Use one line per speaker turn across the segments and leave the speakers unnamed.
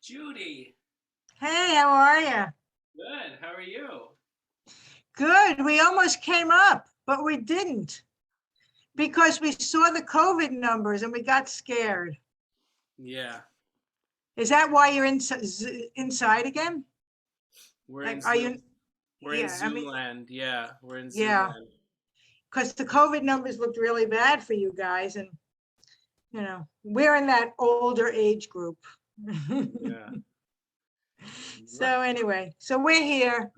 Judy,
Hey, how are you?
good. How are you?
Good. We almost came up, but we didn't because we saw the COVID numbers and we got scared.
Yeah,
Is that why you're inside again?
we're in
Like, are
Zoom.
you?
We're in
Yeah, I
Zoom
mean,
land. Yeah, we're in Zoom
yeah,
land.
because the COVID numbers looked really bad for you guys, and we're in that older age group.
Yeah.
So anyway, so we're here.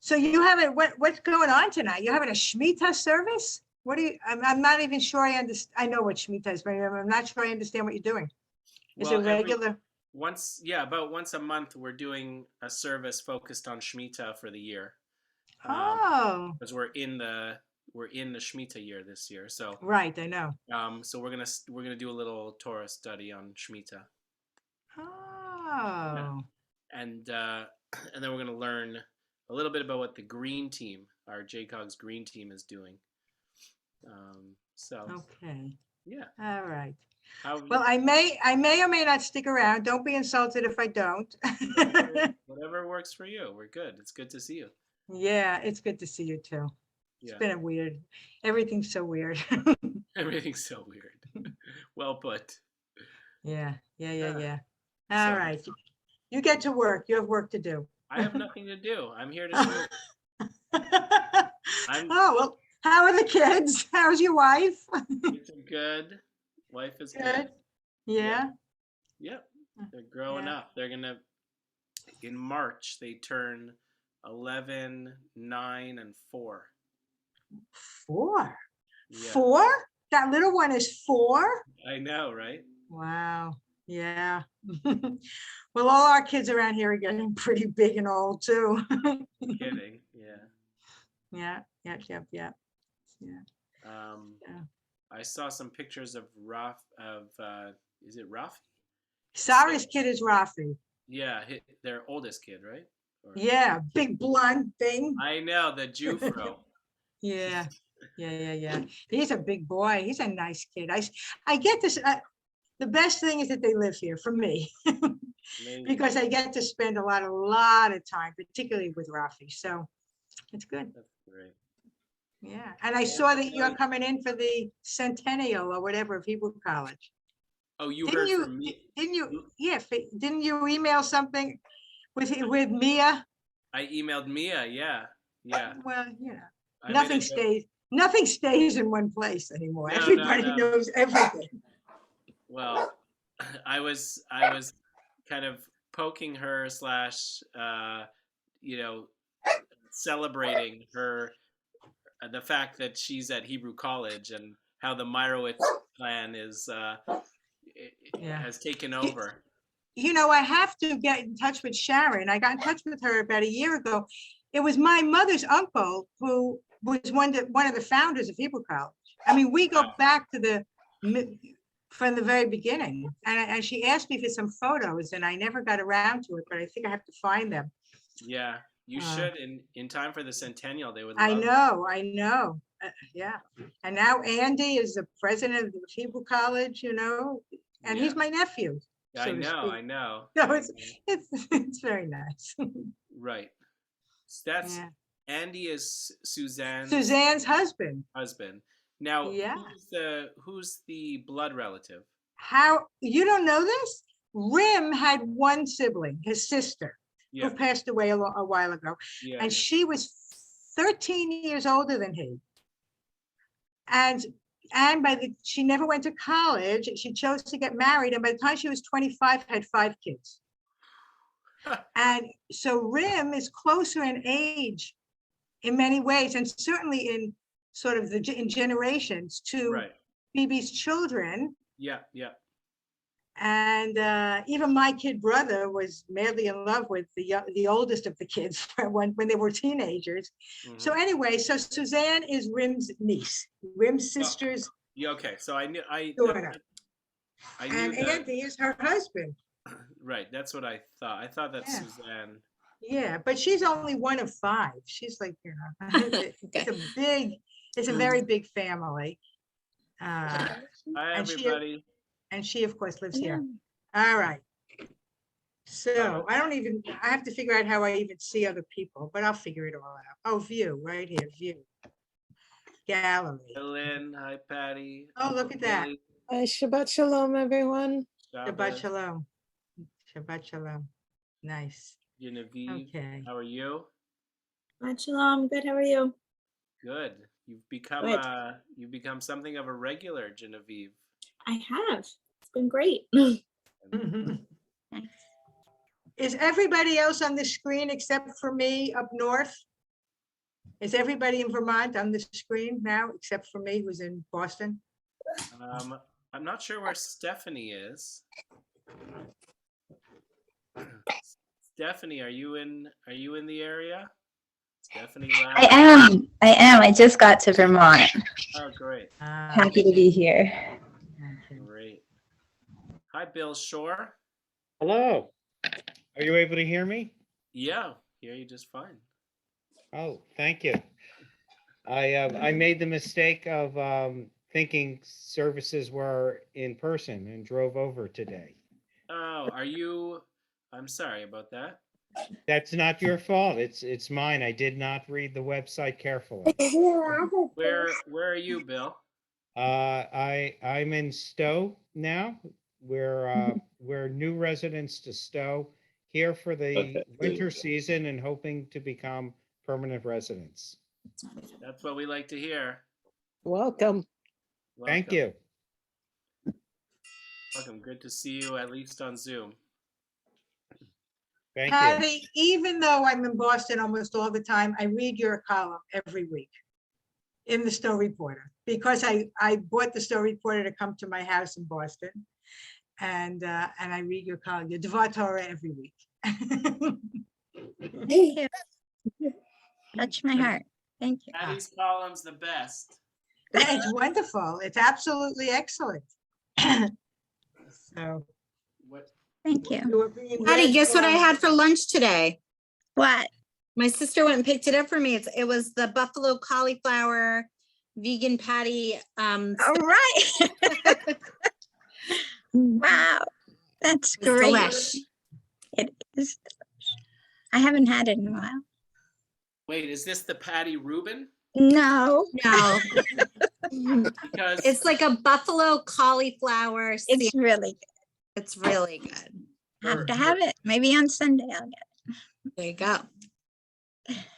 So you haven't, what's going on tonight? You're having a Shmita service? What do you, I'm not even sure I understand. I know what Shmita is, but I'm not sure I understand what you're doing. Is it
Well,
regular?
about once a month, we're doing a service focused on Shmita for the year.
Oh,
Because we're in the Shmita year this year. So
right, I know.
so we're gonna do a little Torah study on Shmita. Yeah.
Oh,
And and then we're gonna learn a little bit about what the green team, our JCOG's green team, is doing. So
okay.
yeah.
All right.
How
Well, I may or may not stick around. Don't be insulted if I don't.
whatever works for you. We're good. It's good to see you.
Yeah, it's good to see you too. It's
Yeah.
been everything's so weird.
Everything's so weird. Well put.
Yeah, yeah, yeah,
Ah,
yeah. All
so
right. You get to work. You have work to do.
I have nothing to do. I'm here to
Oh,
sleep. I'm
well, how are the kids? How's your wife?
Kids are good. Wife is good.
Good.
Yeah.
Yeah.
Yep. They're growing
Yeah.
up. They're gonna in March they turn 11, 9, and 4.
4.
Yeah.
4? That little one is 4?
I know, right?
Wow. Yeah. Well, all our kids around here are getting pretty big and old too.
Kidding. Yeah.
Yeah. Yep. Yep. Yep. Yeah.
Um,
Yeah.
I saw some pictures of is it Rafi?
Sarah's kid is Rafi.
Yeah, their oldest kid, right? Or
Yeah. Big blonde thing.
I know the Jufro.
Yeah. Yeah. Yeah. Yeah. He's a big boy. He's a nice kid. I get this. The best thing is that they live here for me
Amazing.
because I get to spend a lot of time, particularly with Rafi. So it's good.
That's great.
Yeah. And I saw that you're coming in for the centennial or whatever of Hebrew College.
Oh, you
Didn't
heard
you,
from me?
didn't you, yeah, didn't you email something with Mia?
I emailed Mia. Yeah, yeah.
Well,
I'm
nothing
gonna go.
nothing stays in one place anymore.
No, no,
Everybody
no.
knows everything.
Well, I was kind of poking her slash you know celebrating her the fact that she's at Hebrew College and how the Meyerowitz plan is
Yeah.
has taken over.
I have to get in touch with Sharon. I got in touch with her about a year ago. It was my mother's uncle who was one of the founders of Hebrew College. I mean, we go back to from the very beginning. And she asked me for some photos, and I never got around to it, but I think I have to find them.
Yeah, you should in time for the centennial. They would.
I
Love
know. Yeah. And now Andy is the president of the Hebrew College, and he's my nephew.
I know.
So it's very nice.
Right. That's
Yeah.
Andy is
Suzanne's husband.
Now,
Yeah.
who's the blood relative?
How you don't know this? Rim had one sibling, his sister, who passed away a while ago, and she was 13 years older than he. And she never went to college. She chose to get married, and by the time she was 25, had 5 kids. And so Rim is closer in age in many ways, and certainly in sort of in generations to Phoebe's children.
Yeah, yeah.
And even my kid brother was madly in love with the oldest of the kids when they were teenagers. Mm-hmm. So anyway, so Suzanne is Rim's niece, Rim's sister's.
Yeah, okay. So I knew
and Andy is her husband.
Right, that's what I thought. I thought that Suzanne.
Yeah, but she's only one of 5. She's like, it's a very big family.
Hi, everybody.
And she, of course, lives here. All right. So I have to figure out how I even see other people, but I'll figure it all out. Oh, view, right here, view. Gallery.
Lynn, hi, Patty.
Oh, look at that.
Hi, Shabbat Shalom, everyone.
Shabbat Shalom. Shabbat Shalom. Nice.
Genevieve,
okay.
How are you?
Shabbat Shalom, good, how are you?
Good. You've become something of a regular, Genevieve.
I have. It's been great.
Is everybody else on the screen except for me up north? Is everybody in Vermont on the screen now except for me who's in Boston?
I'm not sure where Stephanie is. Stephanie, are you in the area? Stephanie,
I am. I just got to Vermont.
Oh, great.
Happy to be here.
Great. Hi, Bill Shore.
Hello. Are you able to hear me?
Yeah, hear you just fine.
Oh, thank you. I made the mistake of thinking services were in person and drove over today.
Oh, I'm sorry about that.
That's not your fault. It's mine. I did not read the website carefully.
Where are you, Bill?
I'm in Stowe now. We're new residents to Stowe, here for the winter season and hoping to become permanent residents.
That's what we like to hear.
Welcome.
Thank you.
Welcome. Good to see you, at least on Zoom.
Thank
Patty, even though I'm in Boston almost all the time, I read your column every week in the Stowe Reporter because I bought the Stowe Reporter to come to my house in Boston, and I read your column, your Dvar Torah, every week.
Thank you. Touch my heart. Thank you.
Patty's column's the best.
It's wonderful. It's absolutely excellent. So.
Thank you.
Patty, guess what I had for lunch today?
What?
My sister went and picked it up for me. It was the buffalo cauliflower vegan patty.
All right. Wow. That's great.
Delish.
It is. I haven't had it in a while.
Wait, is this the Patty Rubin?
No.
No.
Because
It's like a buffalo cauliflower.
It's really good.
It's really good.
Have to have it. Maybe on Sunday I'll get it.
There you go.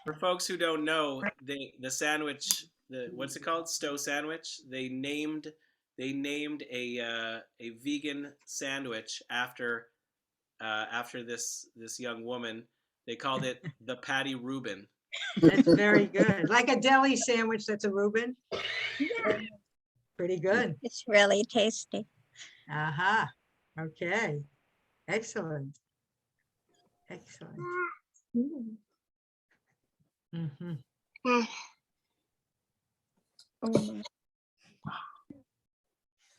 For folks who don't know, the sandwich, what's it called? Stowe sandwich. They named a vegan sandwich after this young woman. They called it the Patty Rubin.
That's very good. Like a deli sandwich that's a Reuben.
Yeah.
Pretty good.
It's really tasty.
Uh-huh. Okay. Excellent. Excellent. Mm-hmm.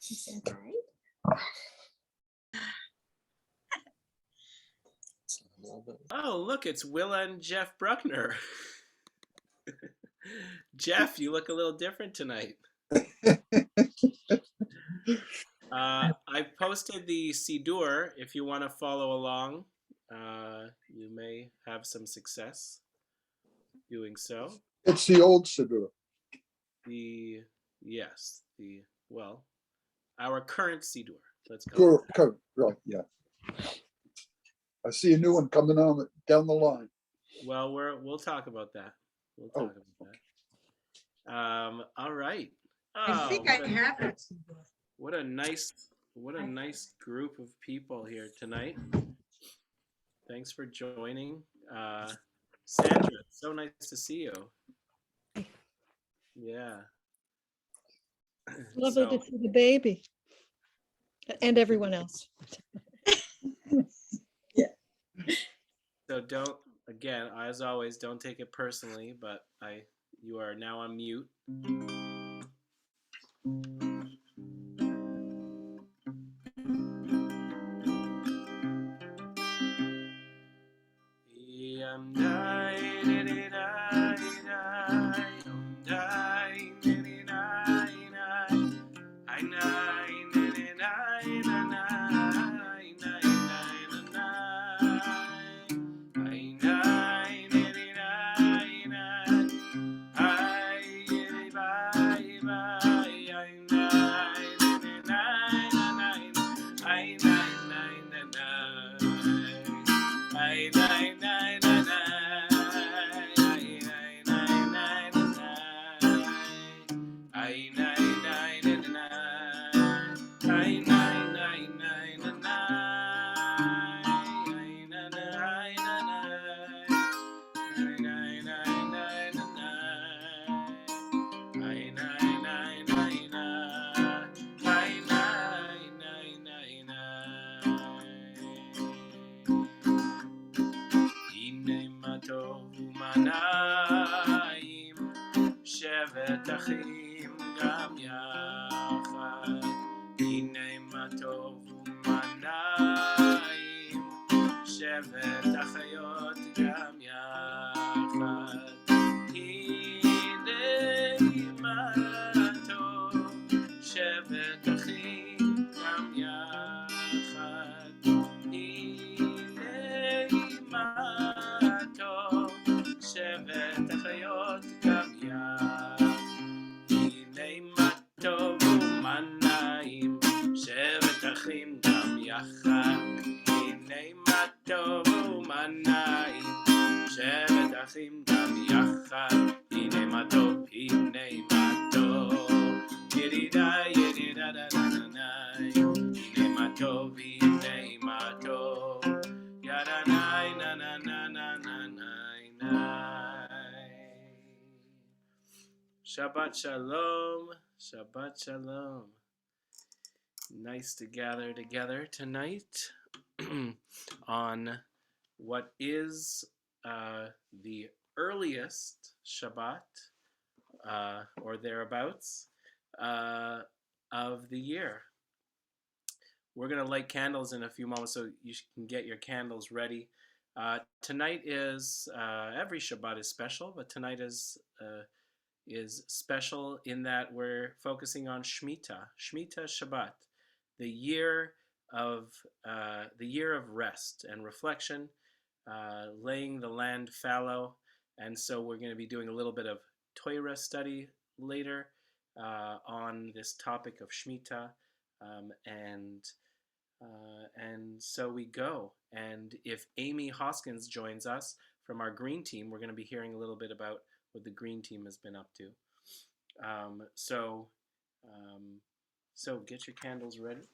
Is that right?
Oh, look, it's Willa and Jeff Bruckner. Jeff, you look a little different tonight. I posted the Siddur. If you want to follow along, you may have some success doing so.
It's the old Siddur.
Our current Siddur. Let's go.
Right, yeah. I see a new one coming on down the line.
Well, we'll talk about that. We'll talk about that. All right.
I think I have it.
What a nice group of people here tonight. Thanks for joining. Sandra, it's so nice to see you. Yeah.
Lovely to see the baby and everyone else.
So don't, again, as always, don't take it personally, but you are now on mute. שבת אחים גם יחד, הנה מה טוב ומנעים, שבת אחיות גם יחד, הנה מה טוב, שבת אחים גם יחד, הנה מה טוב, שבת אחיות גם יחד, הנה מה טוב ומנעים, שבת אחים גם יחד, הנה מה טוב ומנעים, שבת אחים גם יחד, הנה מה טוב, הנה מה טוב, ידידה ידידה דה דה דה דה, הנה מה טוב, הנה מה טוב, ידה ניי נה נה נה נה נה ניי ניי. Shabbat shalom, Shabbat shalom. Nice to gather together tonight on what is the earliest Shabbat or thereabouts of the year. We're going to light candles in a few moments, so you can get your candles ready. Tonight is, every Shabbat is special, but tonight is special in that we're focusing on Shmitta Shabbat, the year of rest and reflection, laying the land fallow. And so we're going to be doing a little bit of Torah study later on this topic of Shmitta, and so we go. And if Amy Hoskins joins us from our green team, we're going to be hearing a little bit about what the green team has been up to. So get your candles ready.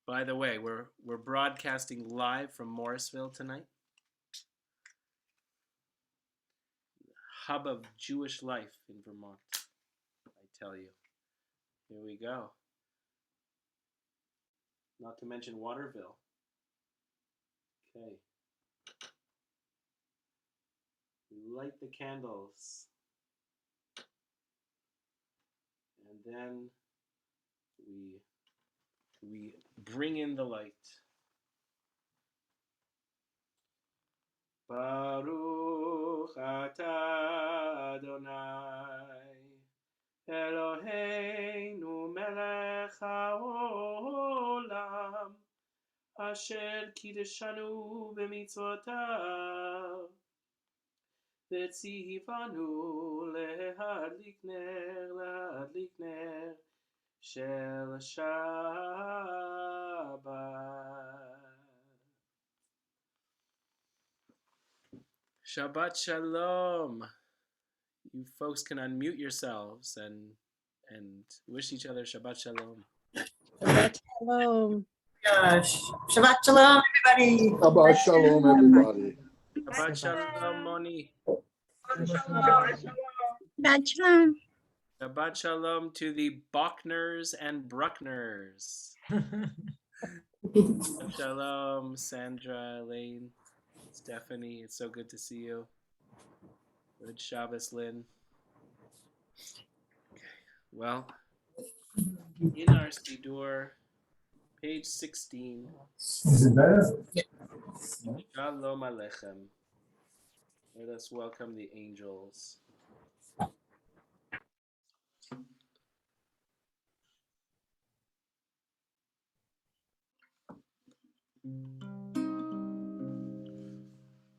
By the way, we're broadcasting live from Morrisville tonight. Hub of Jewish life in Vermont, I tell you. Here we go. Not to mention Waterville. Okay. Light the candles. And then we bring in the light. Baruch atah Adonai Eloheinu melech haolam asher kiddushanu b'mitzvotav v'tzivanu lehadlik ner shel Shabbat. Shabbat shalom. You folks can unmute yourselves and wish each other Shabbat shalom.
Shabbat shalom.
Shabbat shalom, everybody.
Shabbat shalom, everybody.
Shabbat Shalom, Moni.
Shabbat shalom.
Shabbat Shalom to the Bachners and Bruckners. Shabbat Shalom, Sandra, Elaine, Stephanie. It's so good to see you. Good Shabbos, Lynn. Okay. Well, in our Siddur, page 16. Shalom Aleichem. Let us welcome the angels.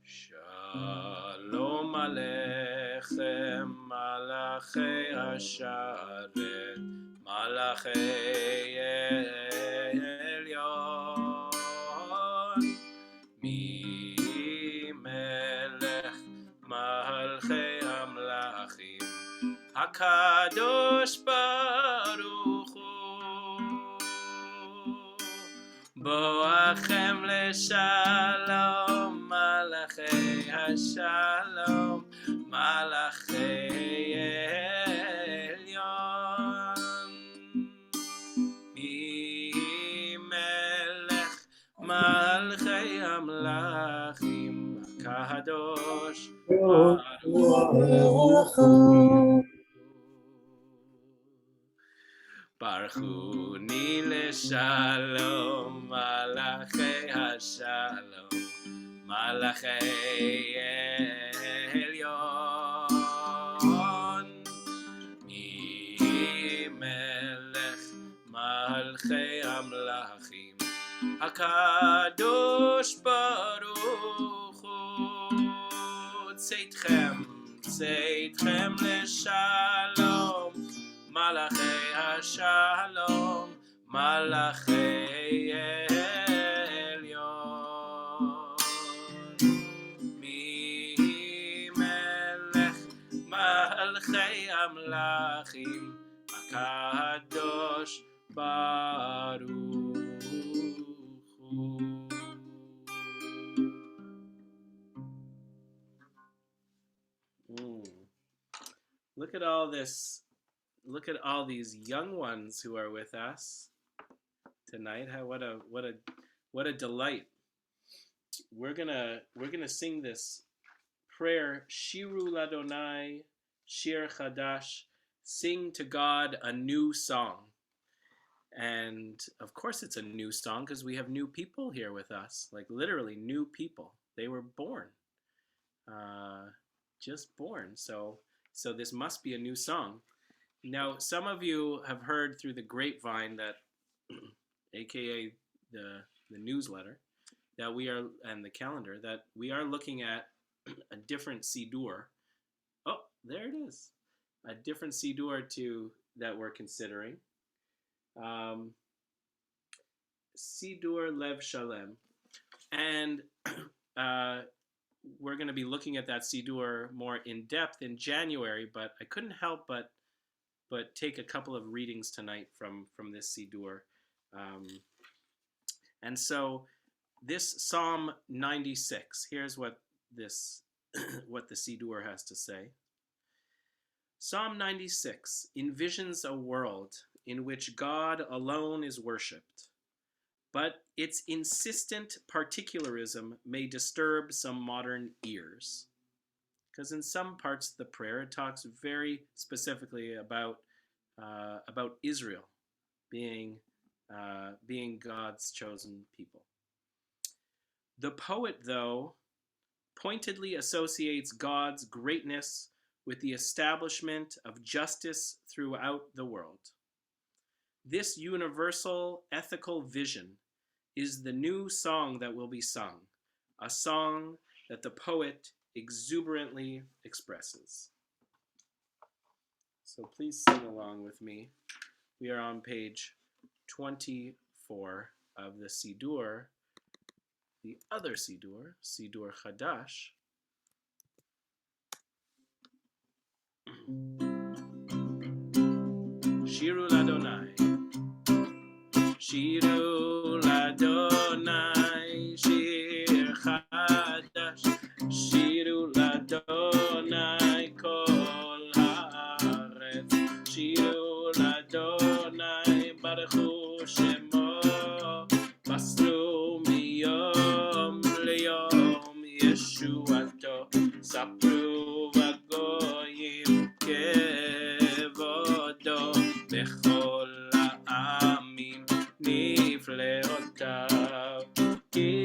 Shalom Aleichem, Malachei Hasharet, Malachei Elyon, Melech Malchei Hamlachim, HaKadosh Baruch Hu, Boachem LeShalom, Malachei HaShalom, Malachei Elyon, Melech Malchei Hamlachim, HaKadosh Baruch Hu. Baruchuni LeShalom, Malachei HaShalom, Malachei Elyon, Melech Malchei Hamlachim, HaKadosh Baruch Hu. Tzeitchem LeShalom, Malachei HaShalom, Malachei Elyon, Melech Malchei Hamlachim, HaKadosh Baruch Hu. Look at all this. Look at all these young ones who are with us tonight. What a delight. We're gonna sing this prayer, Shiru Ladonai, Shir Chadash, sing to God a new song. And of course it's a new song because we have new people here with us, like literally new people. They were born, just born. So this must be a new song. Now, some of you have heard through the grapevine that, aka the newsletter, that we are, and the calendar, that we are looking at a different Siddur. Oh, there it is. A different Siddur that we're considering. Siddur Lev Shalem. And we're going to be looking at that Siddur more in depth in January, but I couldn't help but take a couple of readings tonight from this Siddur. And so this Psalm 96, here's what the Siddur has to say. Psalm 96 envisions a world in which God alone is worshipped, but its insistent particularism may disturb some modern ears. Because in some parts of the prayer, it talks very specifically about Israel being God's chosen people. The poet, though, pointedly associates God's greatness with the establishment of justice throughout the world. This universal ethical vision is the new song that will be sung, a song that the poet exuberantly expresses. So please sing along with me. We are on page 24 of the Siddur, the other Siddur, Siddur Chadash. Shiru Ladonai, Shiru Ladonai, Shir Chadash, הארץ, שירו לאדוני, ברכו שמו, מסרו מיום ליום ישועתו, ספרו בגויים כבודו, בכל העמים נפלאותיו, כי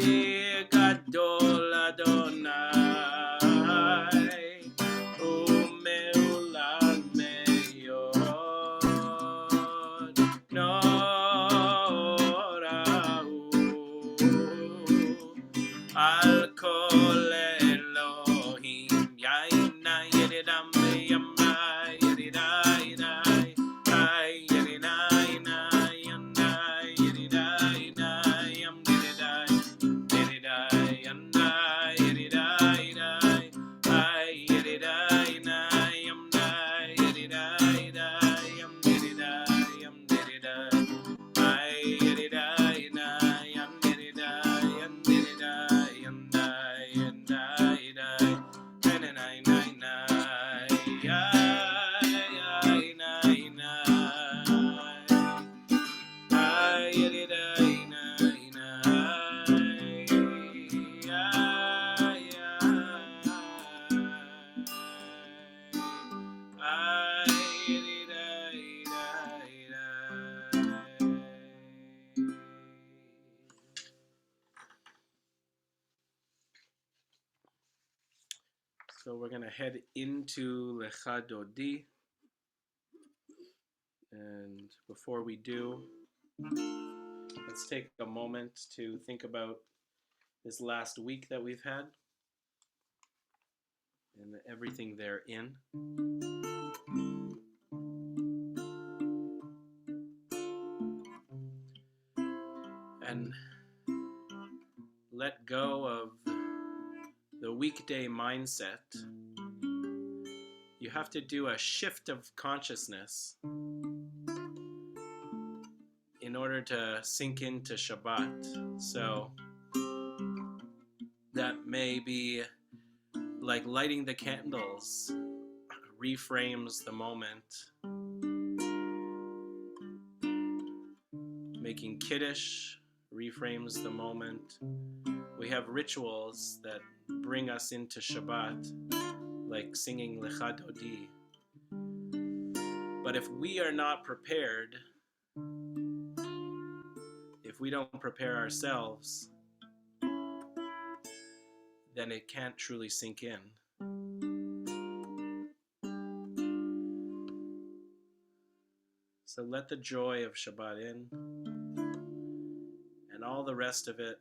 גדול אדוני ומעולם מאוד, נורא הוא על כל אלוהים, יעינה ידידם בימי, ידידה ידיי, ידידה ידיי, ידידה ידיי, ידידה So we're going to head into Lecha Dodi. And before we do, let's take a moment to think about this last week that we've had and everything therein. And let go of the weekday mindset. You have to do a shift of consciousness in order to sink into Shabbat. So that may be like lighting the candles reframes the moment. Making Kiddush reframes the moment. We have rituals that bring us into Shabbat, like singing Lecha Dodi. But if we are not prepared, if we don't prepare ourselves, then it can't truly sink in. So let the joy of Shabbat in, and all the rest of it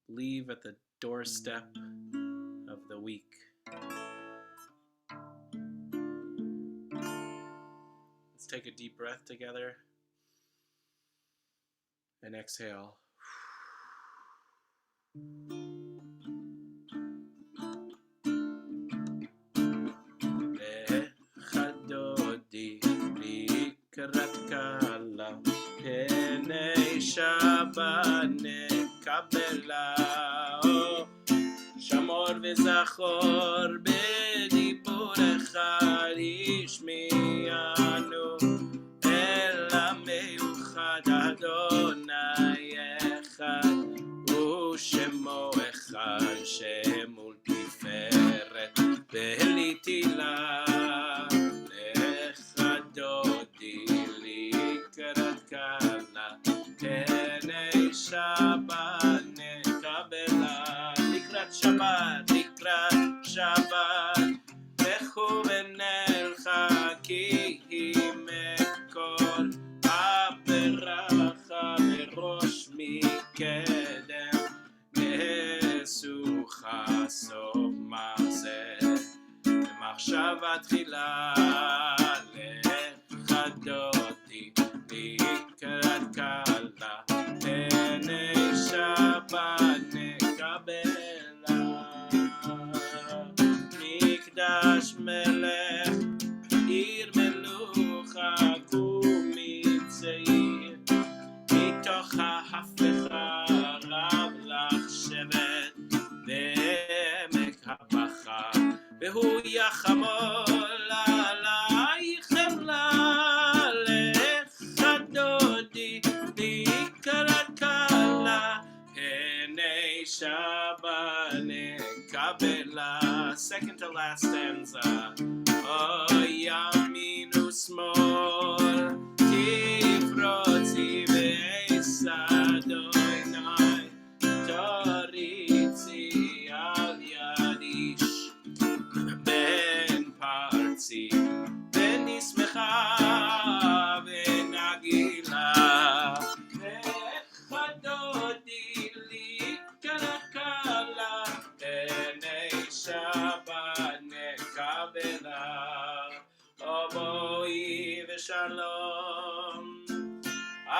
leave at the doorstep of the week. Let's take a deep breath together and exhale. Lecha Dodi likrat kala, penei Shabbat nekabela. שמור וזכור בדיבורך לשמיענו, אל המיוחד אדוני אחד, ושמו אחד שמול תפארת ולתהילה. lecha dodi לקראת כלה, פני שבת נקבלה. Shabbat, לקראת שבת, לכו ונלכה, כי היא מקור הברכה בראש מקדם, נסוכה סוף מעשה, במחשבה תחילה. lecha dodi לקראת כלה, פני שבת נקבל. מקדש מלך, עיר מלוכה, קומי צעיר, מתוך ההפכה רב לך שבט בעמק הבכה, והוא יחמול עלייך חמלה. last stanza. Oh, yamin usmol, tifrotzi ve'esadoinai, taritzi al yadish, ben parzi, ben nismecha, ben agila, ve'chadodi li kalakala, benei Shabbat nekabela, oboi v'shalom,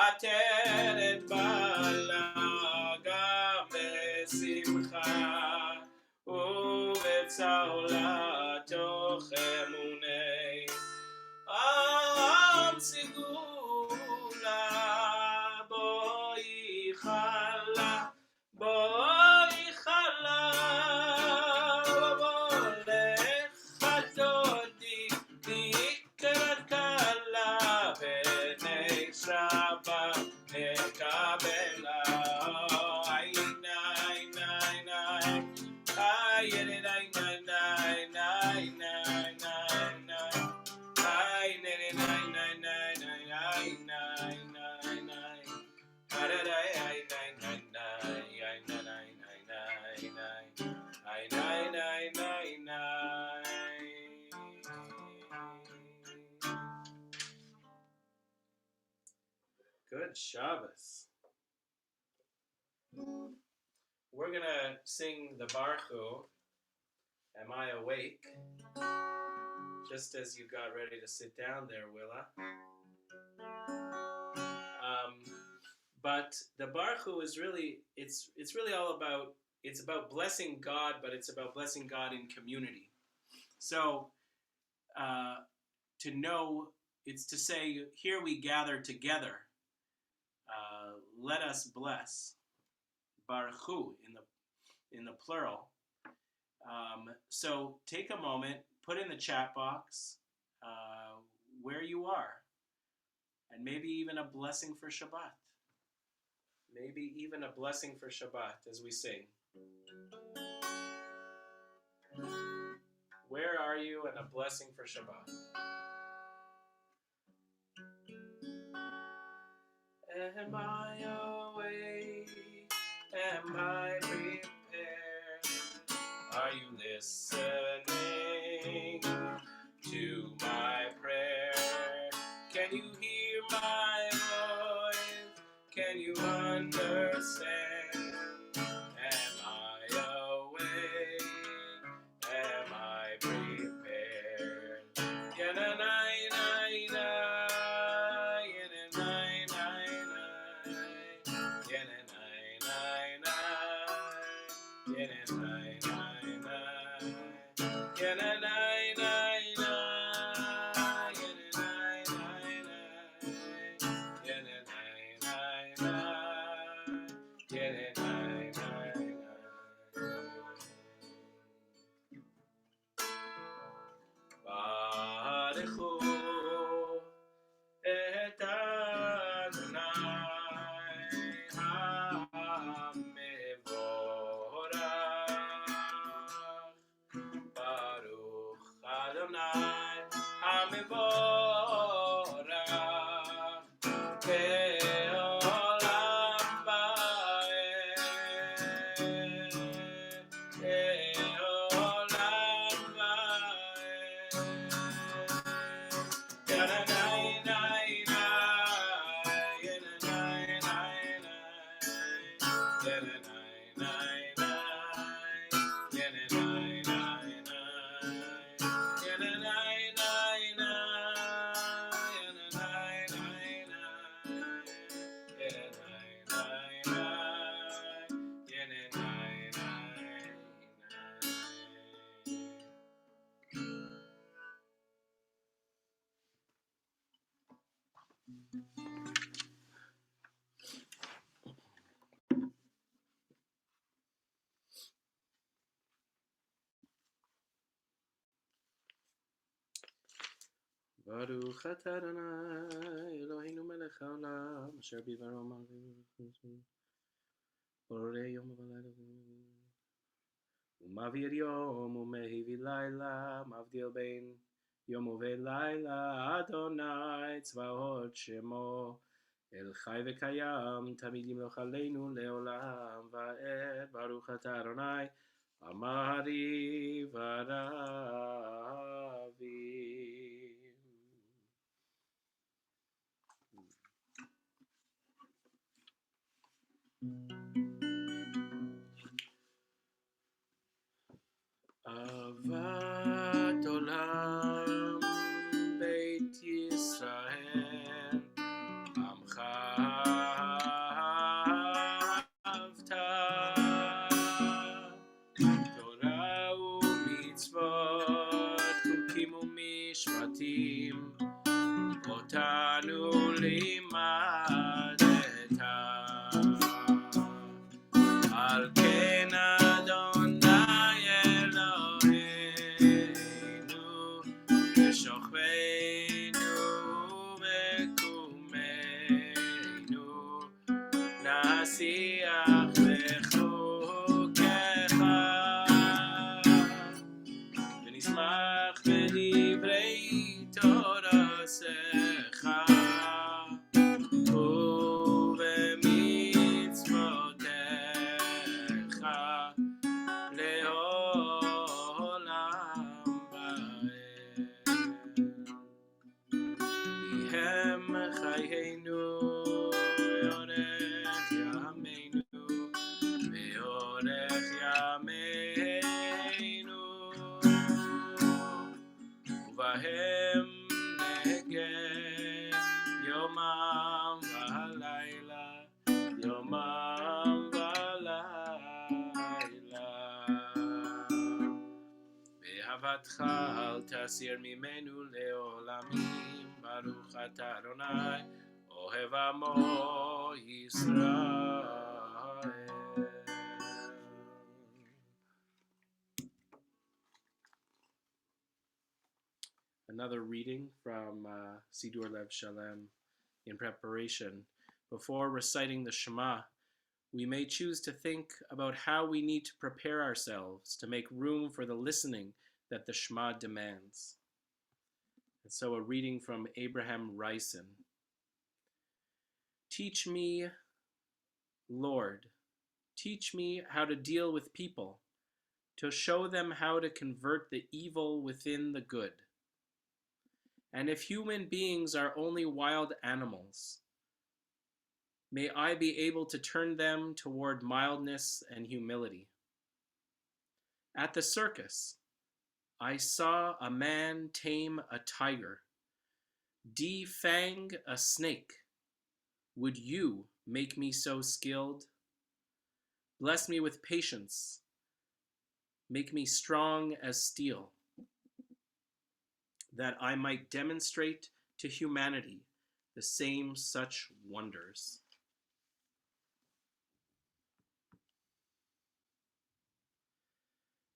ateret bala gam besimcha, ובצהלה תוך אמוני עם סגולה בואי חלה בואי חלה ובולך דודי נקראת קלה בני שבת נקבלה עין עין עין עין Good Shabbos. We're gonna sing the Baruch. Am I awake? Just as you got ready to sit down there, Willa. But the Baruch is really, it's really all about, it's about blessing God, but it's about blessing God in community. So to know, it's to say, here we gather together. Let us bless. Baruch in the plural. So take a moment, put in the chat box where you are, and maybe even a blessing for Shabbat. Maybe even a blessing for Shabbat as we sing. Where are you, and a blessing for Shabbat? Am I awake? Am I prepared? Are you listening to my prayer? Can you hear my voice? Can you understand? Am I awake? Am I prepared? Baruch atah Adonai Eloheinu melech haolam asher bidbaro borei yom v'layla ומבהיר יום ומהביא לילה, מבדיל בין יום ולילה, אדוני צבאות שמו, אל חי וקיים, תמיד ימלוך עלינו לעולם ועד, ברוך אתה אדוני, אמרי ורבי. אהבת עולם בית ישראל, עמך אהבת, תורה ומצוות, חוקים ומשפטים, אותנו לימדת. על כן אדוני אלוהינו, בשוכבנו ובקומנו, נשיח בחוקיך, ונשמח בדברי תורתך, ובמצוותיך לעולם ועד. הם חיינו ואורך ימינו, ואורך ימינו, ובהם נהגה יומם ולילה, יומם ולילה. ואהבתך אל תסיר ממנו לעולמים, ברוך אתה אדוני, אוהב עמו ישראל. Another reading from Sidur Lev Shalem in preparation. Before reciting the Shema, we may choose to think about how we need to prepare ourselves to make room for the listening that the Shema demands. And so a reading from Abraham Reisen. Teach me, Lord, teach me how to deal with people, to show them how to convert the evil within the good. And if human beings are only wild animals, may I be able to turn them toward mildness and humility. At the circus, I saw a man tame a tiger, defang a snake. Would you make me so skilled? Bless me with patience. Make me strong as steel, that I might demonstrate to humanity the same such wonders.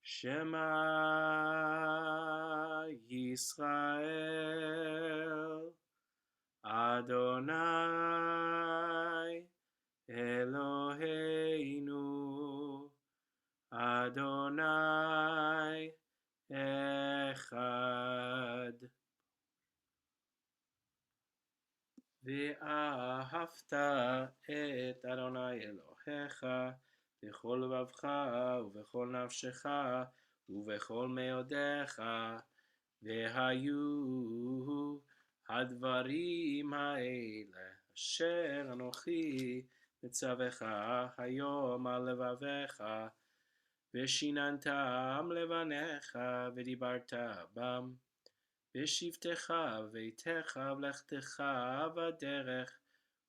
Shema Yisrael, Adonai Eloheinu, Adonai Echad. ואהבת את אדוני אלוהיך בכל לבבך ובכל נפשך ובכל מאודיך, והיו הדברים האלה אשר אנוכי מצווך היום על לבביך, ושיננתם לבניך ודיברת בם, בשבתך וביתך ולכתך בדרך,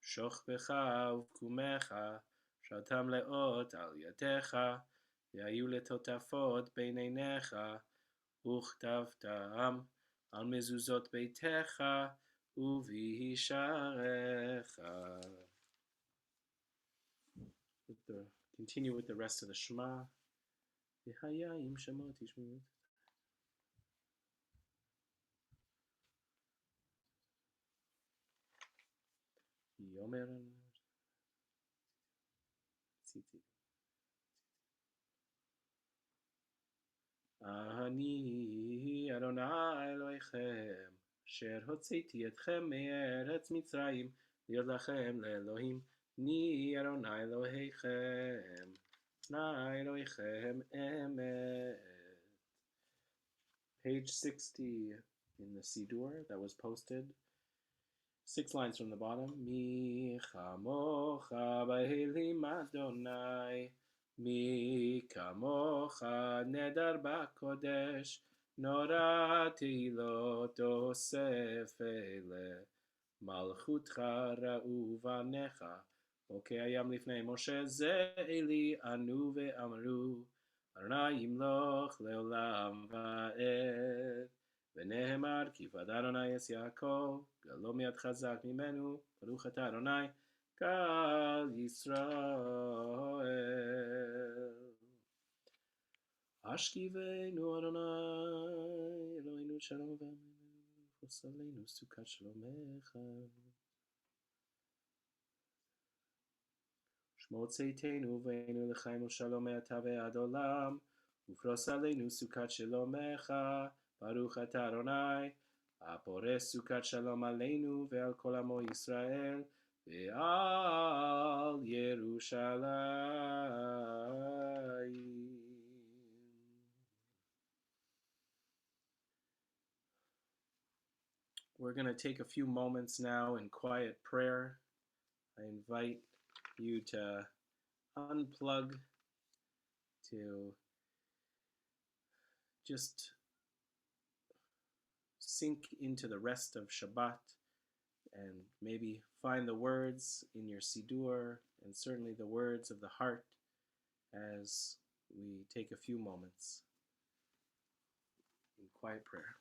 שוכבך ובקומך, שאתם לאות על ידיך, והיו לטוטפות בין עיניך, וכתבתם על מזוזות ביתך ובישעריך. Continue with the rest of the Shema. והיה אם שמות ישמעו. יאמר ציטי. אני אדוני אלוהיכם, אשר הוצאתי אתכם מארץ מצרים, להיות לכם לאלוהים. אני אדוני אלוהיכם, אדוני אלוהיכם אמת. Page 60 in the Siddur that was posted. 6 lines from the bottom. Mi chamocha b'elim Adonai, mi kamocha nedar b'kodesh, nora tehilot osef ele, malchutcha ra'u vanecha. Okay, ayam lifnei Moshe ze eli anu ve'amru, Adonai yimloch leolam va'ed. ונאמר כי פדה אדוני את יעקב, גלו מיד חזק ממנו, ברוך אתה אדוני, גל ישראל. השכיבנו אדוני, אלוהינו שלום ואמנו, פרוס עלינו סוכת שלומך. שמור צאתנו ובאנו לחיים ושלום מעתה ועד עולם, ופרוס עלינו סוכת שלומך. ברוך אתה אדוני, הפורס סוכת שלום עלינו ועל כל עמו ישראל ועל ירושלים. We're going to take a few moments now in quiet prayer. I invite you to unplug, to just sink into the rest of Shabbat and maybe find the words in your Siddur and certainly the words of the heart as we take a few moments in quiet prayer.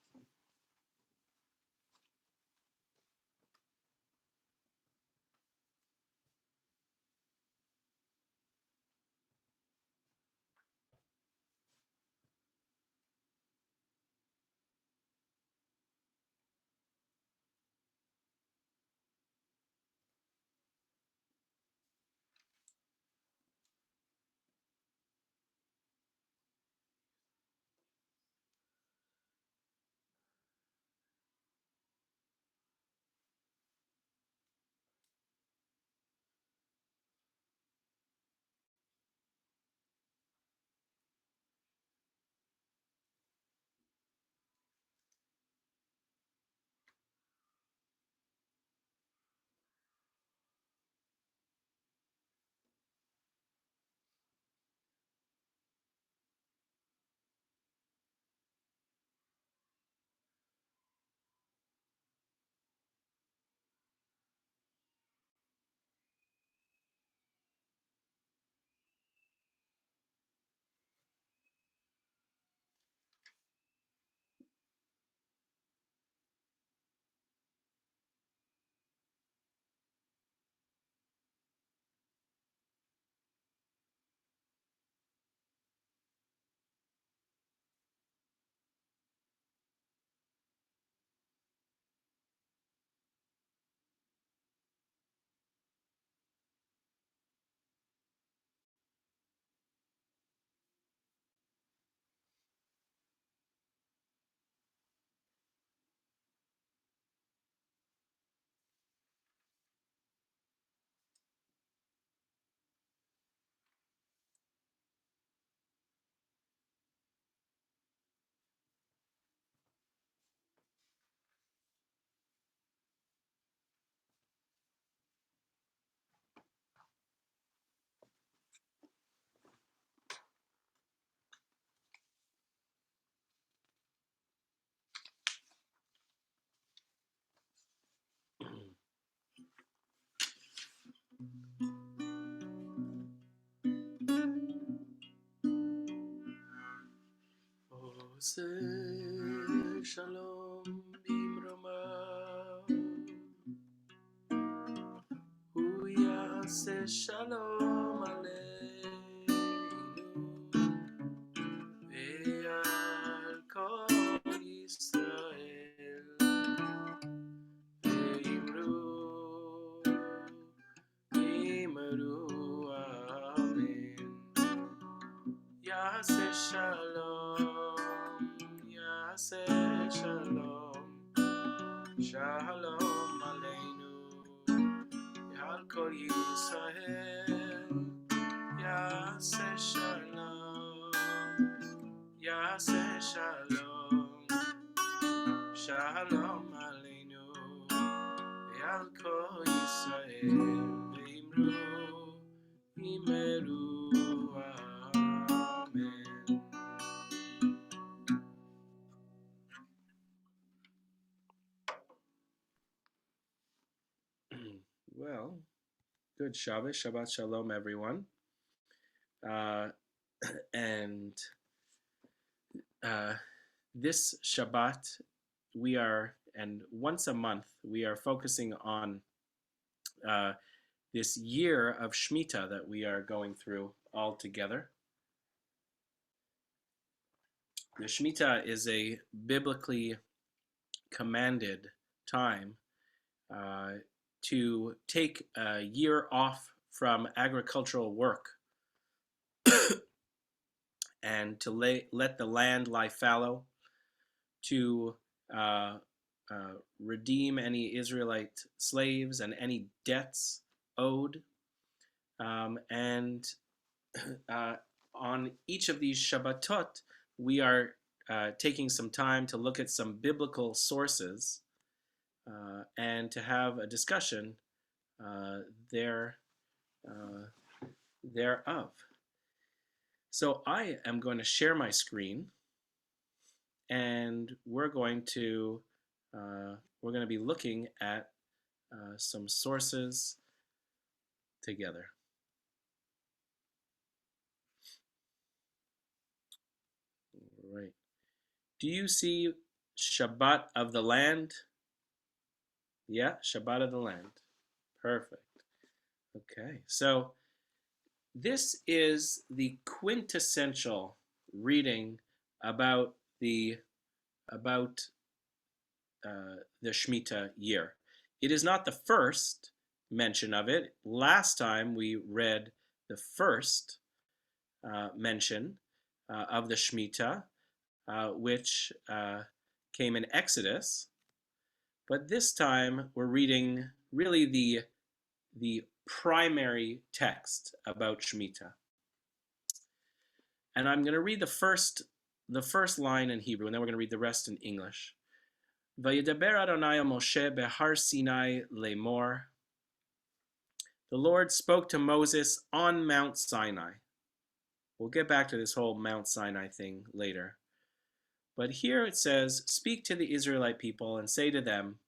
עושה שלום במרומיו, הוא יעשה שלום עלינו ועל כל ישראל, ואמרו אמן. יעשה שלום kol Yisrael Yaseh Shalom Yaseh Shalom Shalom Aleinu Ve'al kol Yisrael Ve'imru Imeru Amen. Well, good Shabbat Shalom, everyone. And this Shabbat, and once a month, we are focusing on this year of Shmitta that we are going through all together. The Shmitta is a biblically commanded time to take a year off from agricultural work and to let the land lie fallow, to redeem any Israelite slaves and any debts owed. And on each of these Shabbatot, we are taking some time to look at some biblical sources and to have a discussion thereof. So I am going to share my screen, and we're going to be looking at some sources together. All right. Do you see Shabbat of the land? Yeah, Shabbat of the land. Perfect. Okay, so this is the quintessential reading about the Shemitah year. It is not the first mention of it. Last time we read the first mention of the Shemitah, which came in Exodus. But this time we're reading really the primary text about Shemitah. And I'm going to read the first line in Hebrew, and then we're going to read the rest in English. Vayedaber Adonai el Moshe behar Sinai lemor. The Lord spoke to Moses on Mount Sinai. We'll get back to this whole Mount Sinai thing later. But here it says, speak to the Israelite people and say to them,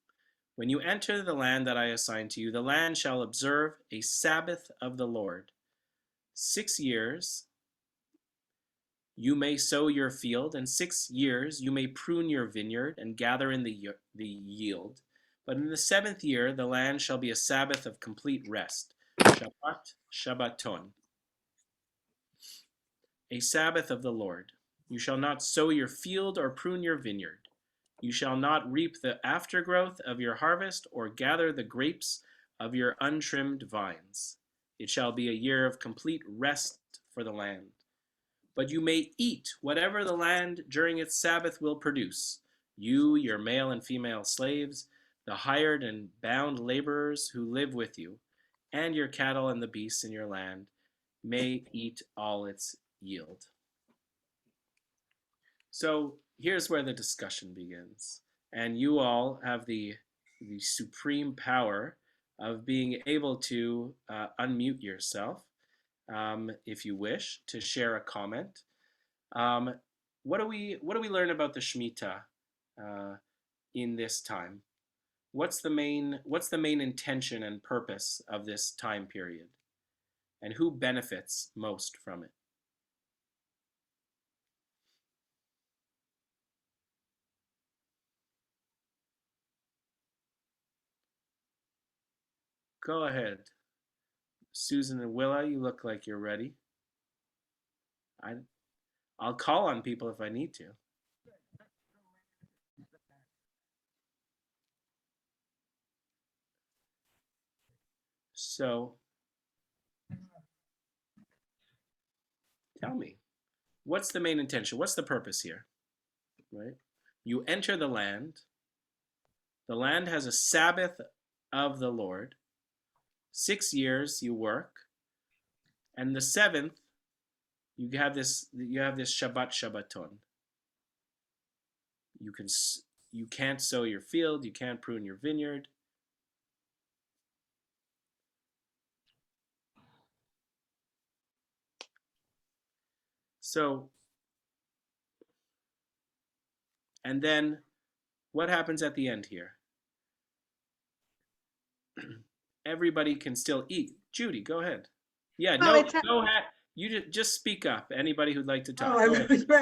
when you enter the land that I assign to you, the land shall observe a Sabbath of the Lord. 6 years you may sow your field, and 6 years you may prune your vineyard and gather in the yield. But in the 7th year the land shall be a Sabbath of complete rest. Shabbat, Shabbaton. A Sabbath of the Lord. You shall not sow your field or prune your vineyard. You shall not reap the aftergrowth of your harvest or gather the grapes of your untrimmed vines. It shall be a year of complete rest for the land. But you may eat whatever the land during its Sabbath will produce. You, your male and female slaves, the hired and bound laborers who live with you, and your cattle and the beasts in your land may eat all its yield. So here's where the discussion begins. And you all have the supreme power of being able to unmute yourself if you wish to share a comment. What do we learn about the Shemitah in this time? What's the main intention and purpose of this time period? And who benefits most from it? Go ahead. Susan and Willa, you look like you're ready. I'll call on people if I need to. So, tell me, what's the main intention? What's the purpose here? Right? You enter the land. The land has a Sabbath of the Lord. 6 years you work, and the 7th you have this Shabbaton. You can't sow your field, you can't prune your vineyard. So, and then what happens at the end here? Everybody can still eat. Judy, go ahead. Yeah,
Well,
no hat. You just speak up. Anybody who'd like to talk.
Oh, I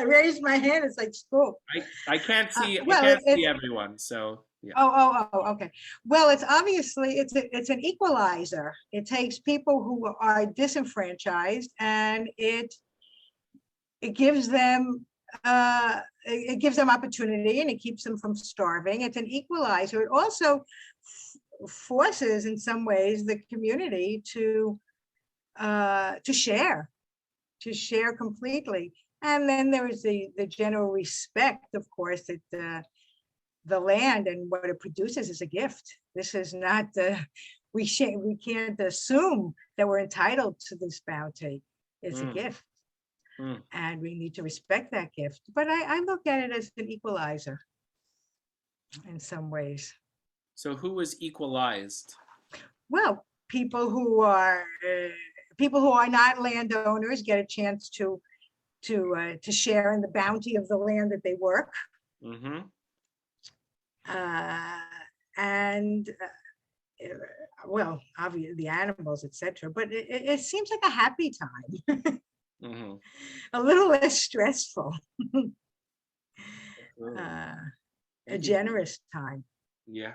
raised my hand. It's like school.
I can't see.
well,
I can't see everyone. So yeah.
Okay. Well, it's obviously it's an equalizer. It takes people who are disenfranchised, and it gives them opportunity, and it keeps them from starving. It's an equalizer. It also forces, in some ways, the community to share completely. And then there is the general respect, of course, that the land and what it produces is a gift. This is not we can't assume that we're entitled to this bounty. It's a gift. And we need to respect that gift. But I look at it as an equalizer in some ways.
So who was equalized?
Well, people who are not landowners get a chance to share in the bounty of the land that they work.
Mm-hmm.
Well, obviously the animals, etc. But it seems like a happy time.
Mm-hmm.
A little less stressful. A generous time.
Yeah.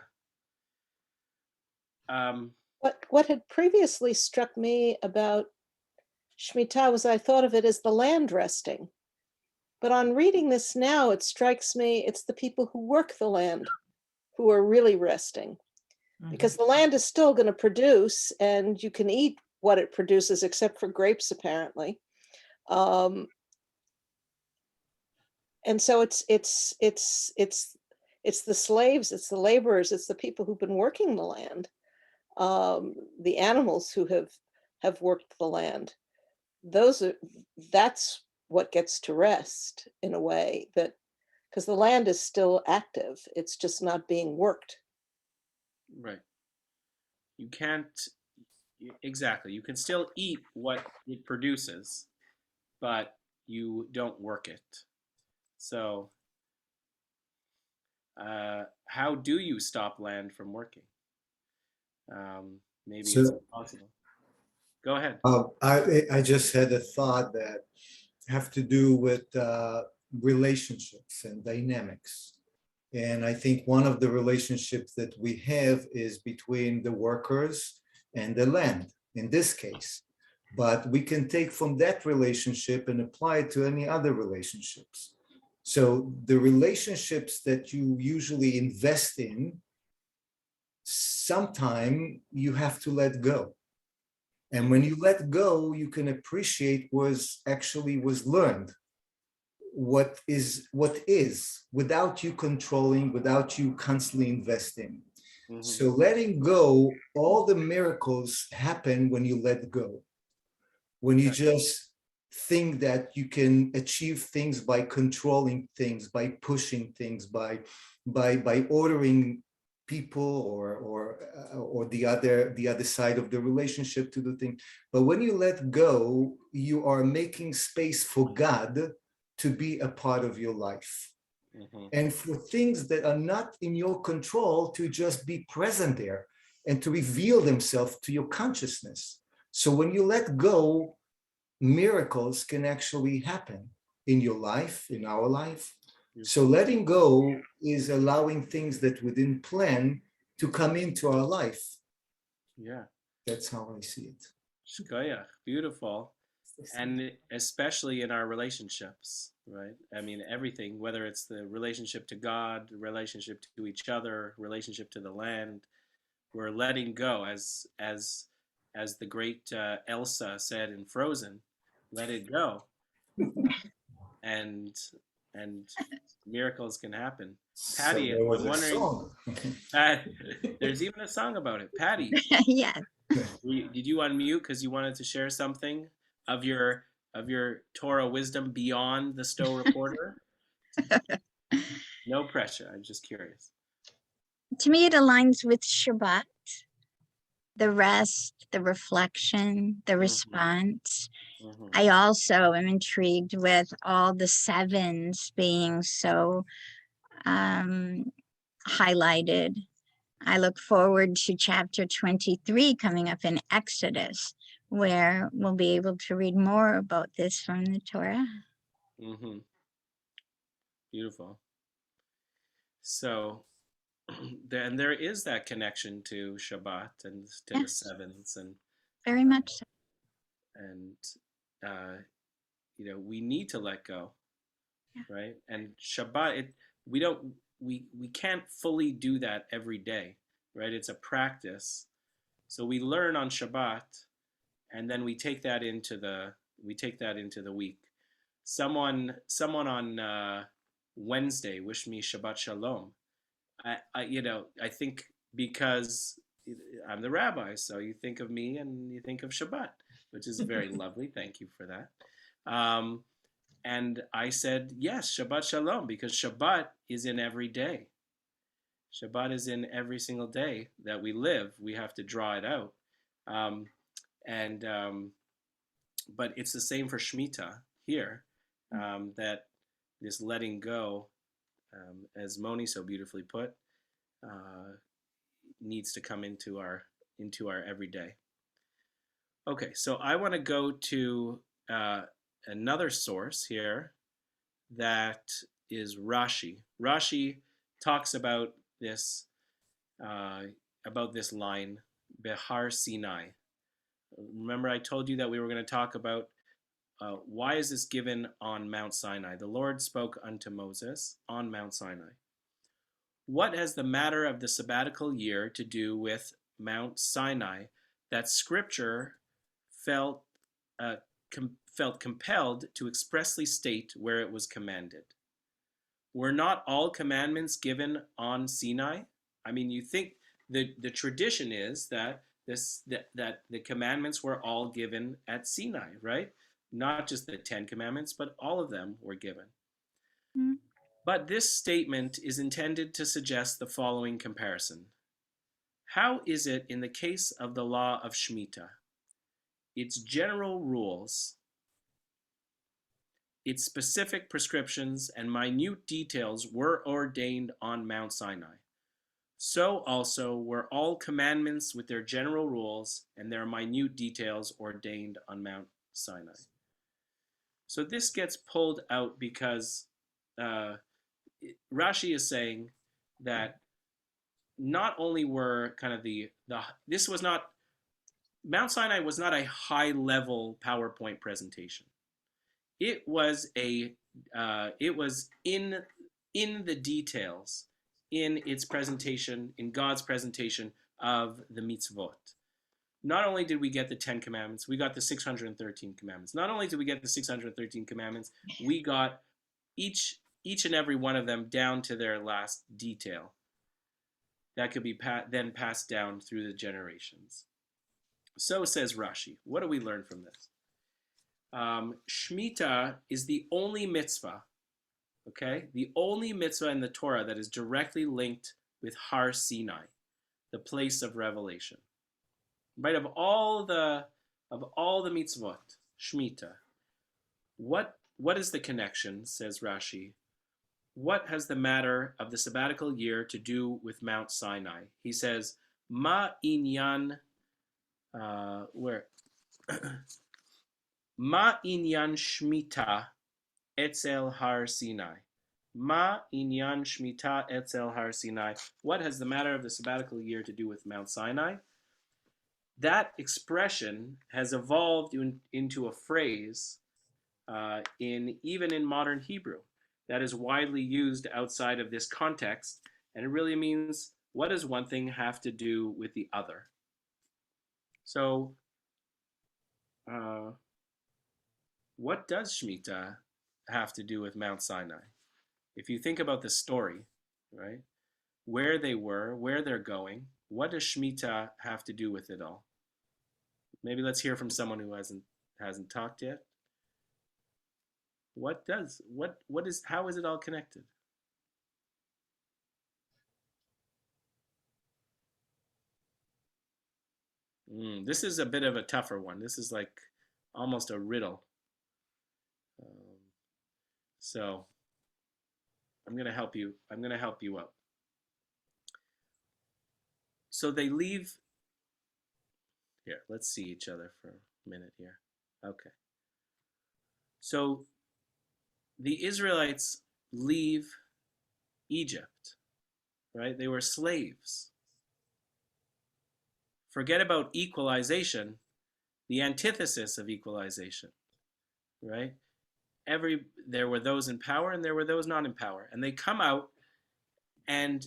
What had previously struck me about Shmitta was I thought of it as the land resting. But on reading this now, it strikes me it's the people who work the land who are really resting. Because the land is still going to produce, and you can eat what it produces, except for grapes, apparently. And so it's the slaves, it's the laborers, it's the people who've been working the land, the animals who have worked the land. That's what gets to rest in a way, that because the land is still active, it's just not being worked.
Right. You can't, exactly. You can still eat what it produces, but you don't work it. So, how do you stop land from working? Maybe it's impossible. Go ahead.
I just had a thought that have to do with relationships and dynamics. And I think one of the relationships that we have is between the workers and the land, in this case. But we can take from that relationship and apply it to any other relationships. So the relationships that you usually invest in, sometime you have to let go. And when you let go, you can appreciate what was learned, what is, without you controlling, without you constantly investing. Mm-hmm. So letting go, all the miracles happen when you let go. When you just think that you can achieve things by controlling things, by pushing things, by ordering people or the other side of the relationship to do things. But when you let go, you are making space for God to be a part of your life. Mm-hmm. And for things that are not in your control to just be present there and to reveal themselves to your consciousness. So when you let go, miracles can actually happen in your life, in our life. So letting go is allowing things that we didn't plan to come into our life.
Yeah.
That's how I see it.
Shkoyach, beautiful. And especially in our relationships, right? I mean, everything, whether it's the relationship to God, the relationship to each other, relationship to the land, we're letting go, as the great Elsa said in Frozen, let it go. And miracles can happen. Patty,
so
I'm wondering, Pat, there's even a song about it. Patty.
Yes.
Did you unmute because you wanted to share something of your Torah wisdom beyond the Stowe Reporter? No pressure. I'm just curious.
To me, it aligns with Shabbat, the rest, the reflection, the response. I also am intrigued with all the sevens being so highlighted. I look forward to chapter 23 coming up in Exodus, where we'll be able to read more about this from the Torah.
Beautiful. So, and there is that connection to Shabbat and to the sevens, and
very much so.
And we need to let go, right? And Shabbat, we can't fully do that every day, right? It's a practice. So we learn on Shabbat, and then we take that into the week. Someone on Wednesday wished me Shabbat Shalom. I think because I'm the rabbi, so you think of me and you think of Shabbat, which is very lovely. Thank you for that. And I said, yes, Shabbat Shalom, because Shabbat is in every day. Shabbat is in every single day that we live. We have to draw it out. But it's the same for Shmitta here, that this letting go, as Moni so beautifully put, needs to come into our everyday. Okay, so I want to go to another source here that is Rashi. Rashi talks about this line, Behar Sinai. Remember, I told you that we were going to talk about why is this given on Mount Sinai? The Lord spoke unto Moses on Mount Sinai. What has the matter of the sabbatical year to do with Mount Sinai that Scripture felt compelled to expressly state where it was commanded? Were not all commandments given on Sinai? I mean, you think the tradition is that the commandments were all given at Sinai, right? Not just the 10 commandments, but all of them were given. But this statement is intended to suggest the following comparison. How is it in the case of the law of Shmitta? Its general rules, its specific prescriptions, and minute details were ordained on Mount Sinai. So also were all commandments with their general rules and their minute details ordained on Mount Sinai. So this gets pulled out because Rashi is saying that not only were kind of Mount Sinai was not a high level PowerPoint presentation. It was in the details, in its presentation, in God's presentation of the mitzvot. Not only did we get the 10 commandments, we got the 613 commandments. Not only did we get the 613 commandments, we got each and every one of them down to their last detail that could be then passed down through the generations. So says Rashi. What do we learn from this? Shmita is the only mitzvah, okay? The only mitzvah in the Torah that is directly linked with Har Sinai, the place of revelation. Right, of all the mitzvot, Shmita, what is the connection, says Rashi? What has the matter of the sabbatical year to do with Mount Sinai? He says, Ma inyan, Ma inyan Shmita etzel Har Sinai. Ma inyan Shmita etzel Har Sinai. What has the matter of the sabbatical year to do with Mount Sinai? That expression has evolved into a phrase even in modern Hebrew that is widely used outside of this context, and it really means, what does one thing have to do with the other? So, what does Shmita have to do with Mount Sinai? If you think about the story, right, where they were, where they're going, what does Shmita have to do with it all? Maybe let's hear from someone who hasn't talked yet. How is it all connected? This is a bit of a tougher one. This is like almost a riddle. So I'm going to help you. I'm going to help you out. So they leave. Here, let's see each other for a minute here. Okay. So the Israelites leave Egypt, right? They were slaves. Forget about equalization, the antithesis of equalization, right? There were those in power and there were those not in power. And they come out, and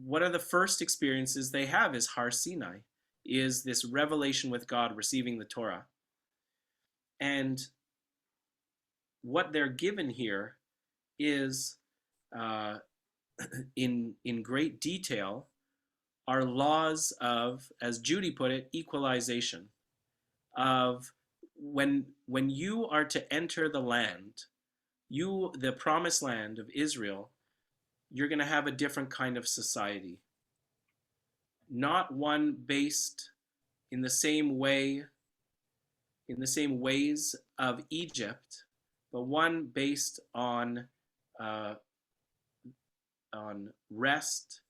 one of the first experiences they have is Har Sinai, is this revelation with God, receiving the Torah. And what they're given here is, in great detail, are laws of, as Judy put it, equalization, of when you are to enter the land, the promised land of Israel, you're going to have a different kind of society. Not one based in the same ways of Egypt, but one based on rest,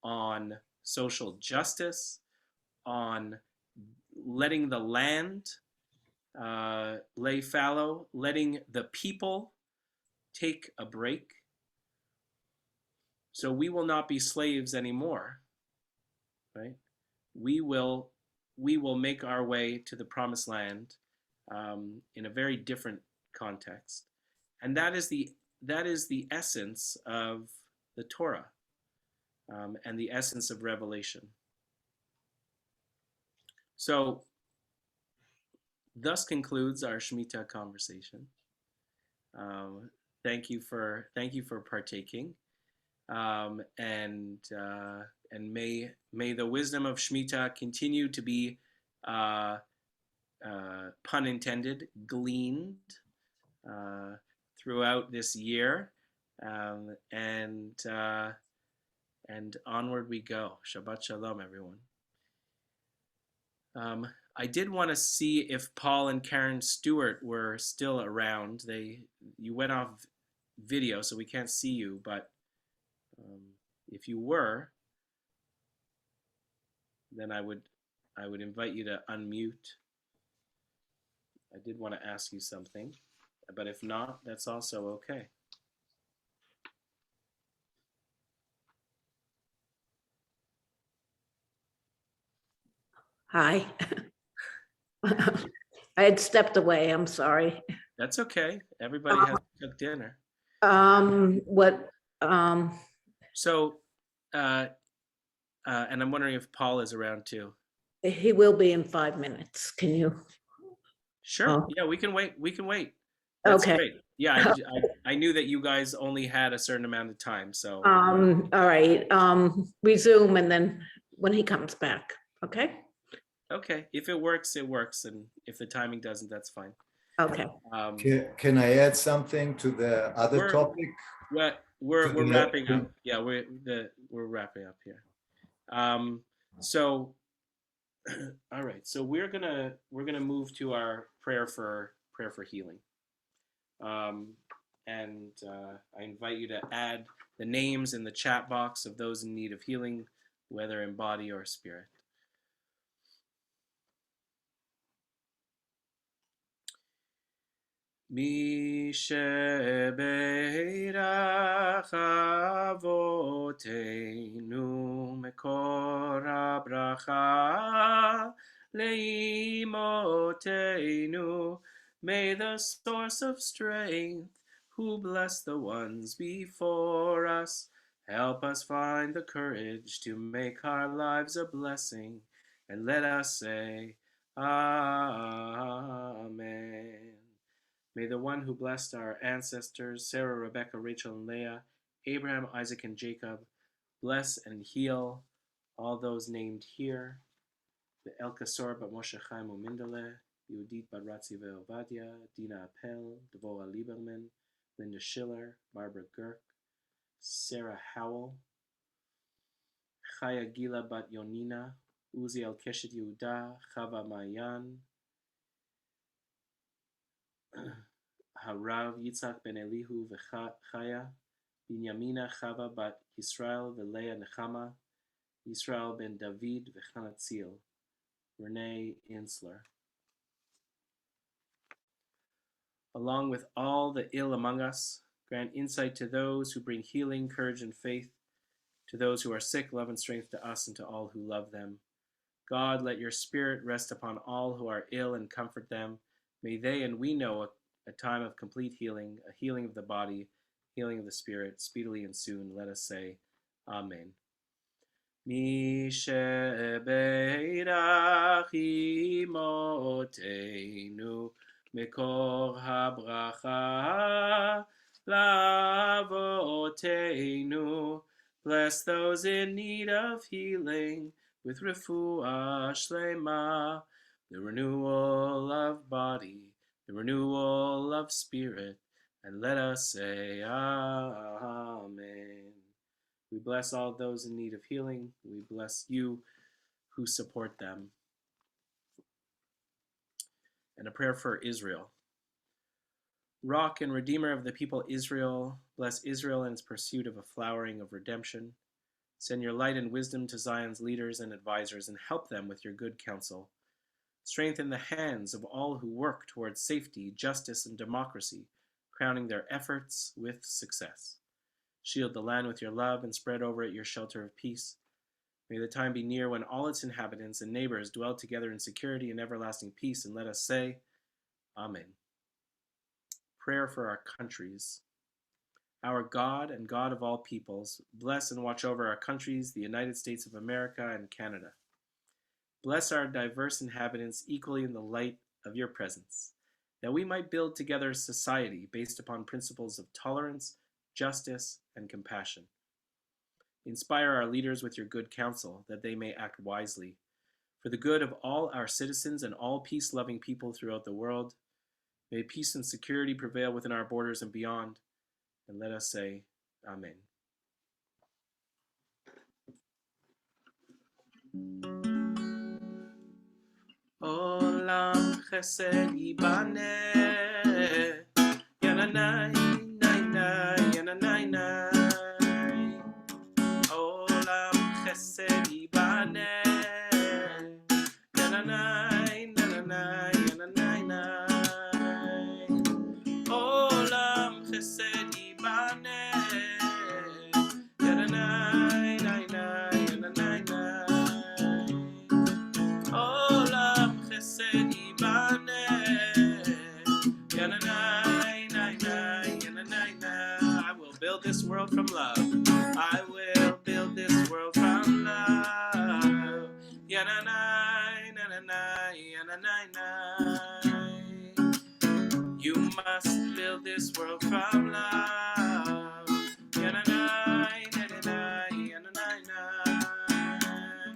on social justice, on letting the land lay fallow, letting the people take a break. So we will not be slaves anymore, right? We will make our way to the promised land in a very different context, and that is the essence of the Torah and the essence of revelation. So, thus concludes our Shmitta conversation. Thank you for partaking, and may the wisdom of Shmitta continue to be, pun intended, gleaned throughout this year, and onward we go. Shabbat shalom, everyone. I did want to see if Paul and Karen Stewart were still around. You went off video, so we can't see you, but if you were, then I would invite you to unmute. I did want to ask you something, but if not, that's also okay.
Hi. I had stepped away. I'm sorry.
That's okay. Everybody has to cook dinner. So, and I'm wondering if Paul is around too.
He will be in 5 minutes. Can you?
Sure. Yeah, we can wait. That's okay. Great. Yeah, I knew that you guys only had a certain amount of time, so.
All right. Resume, and then when he comes back. Okay.
Okay. If it works, it works, and if the timing doesn't, that's fine.
Okay.
Can I add something to the other topic?
We're wrapping up. Yeah, we're wrapping up here. So, all right. So we're gonna move to our prayer for healing. And I invite you to add the names in the chat box of those in need of healing, whether in body or spirit. Mi shebeirach avoteinu mekor habracha leimotenu. May the source of strength, who bless the ones before us, help us find the courage to make our lives a blessing, and let us say, Amen. May the one who blessed our ancestors, Sarah, Rebecca, Rachel, and Leah, Abraham, Isaac, and Jacob, bless and heal all those named here. ואלקסור בת משה חיים ומינדלה, יהודית בת רצי ועובדיה, דינה אפל, דבורה ליברמן, Linda Schiller, Barbara Girk, Sarah Howell, Chaya Gila Bat Yonina, Uziel Keshet Yehuda, Chava Mayan, Harav Yitzhak Ben Elihu V'Chaya, Binyamina Chava Bat Yisrael V'Leah Nechama, Yisrael Ben David V'Chana Tzil, Renee Insler. Along with all the ill among us, grant insight to those who bring healing, courage, and faith, to those who are sick, love and strength to us and to all who love them. God, let your spirit rest upon all who are ill and comfort them. May they and we know a time of complete healing, a healing of the body, healing of the spirit, speedily and soon. Let us say, Amen. Mi shebeirach imotenu מקור הברכה לאבותינו. Bless those in need of healing with refuah shlema, the renewal of body, the renewal of spirit, and let us say Amen. We bless all those in need of healing. We bless you who support them. And a prayer for Israel. Rock and Redeemer of the people Israel, bless Israel in its pursuit of a flowering of redemption. Send your light and wisdom to Zion's leaders and advisors, and help them with your good counsel. Strengthen the hands of all who work towards safety, justice, and democracy, crowning their efforts with success. Shield the land with your love and spread over it your shelter of peace. May the time be near when all its inhabitants and neighbors dwell together in security and everlasting peace, and let us say, Amen. Prayer for our countries. Our God and God of all peoples, bless and watch over our countries, the United States of America and Canada. Bless our diverse inhabitants equally in the light of your presence, that we might build together a society based upon principles of tolerance, justice, and compassion. Inspire our leaders with your good counsel, that they may act wisely. For the good of all our citizens and all peace-loving people throughout the world, may peace and security prevail within our borders and beyond. And let us say, Amen. Olam chesed yibane, yananai, nai, nai, yananai, nai. Olam chesed yibane, yananai, nananai, yananai, nai. Olam chesed yibane, yananai, nai, nai, yananai, nai. Olam chesed yibane, yananai, nai, nai, yananai, nai. I will build this world from love. I will build this world from love. Yananai, nananai, yananai, nai. You must build this world from love. Yananai, nananai, yananai, nai.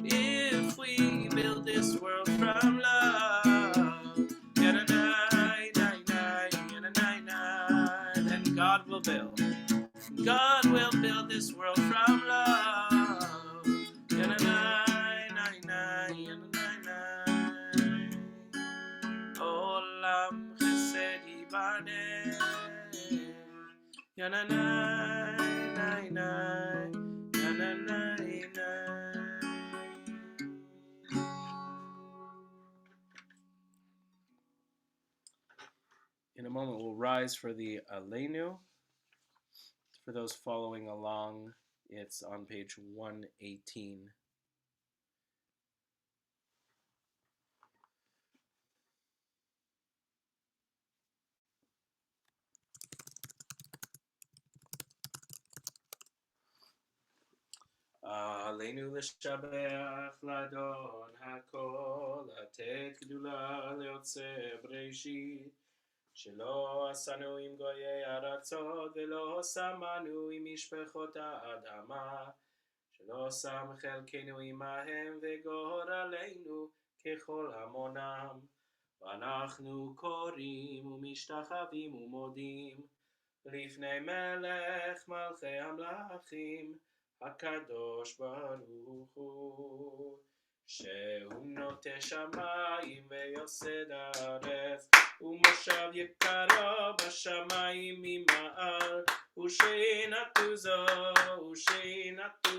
If we build this world from love, yananai, nai, nai, yananai, nai, then God will build. God will build this world from love. Yananai, nai, nai, yananai, nai. Olam chesed yibane. Yananai, nai, nai, yananai, nai. In a moment, we'll rise for the Aleinu. For those following along, it's on page 118. עלינו לשבח לאדון הכל, לתת גדולה ליוצר בראשית, שלא עשנו עם גויי ארצות ולא שמנו עם משפחות האדמה, שלא שם חלקנו עמהם וגורל עלינו ככל המונם. ואנחנו קוראים ומשתחווים ומודים לפני מלך מלכי המלכים, הקדוש ברוך הוא, שהוא נוטה שמיים ויוסד הארץ, ומושב יקרו בשמיים ממעל, ושעינתו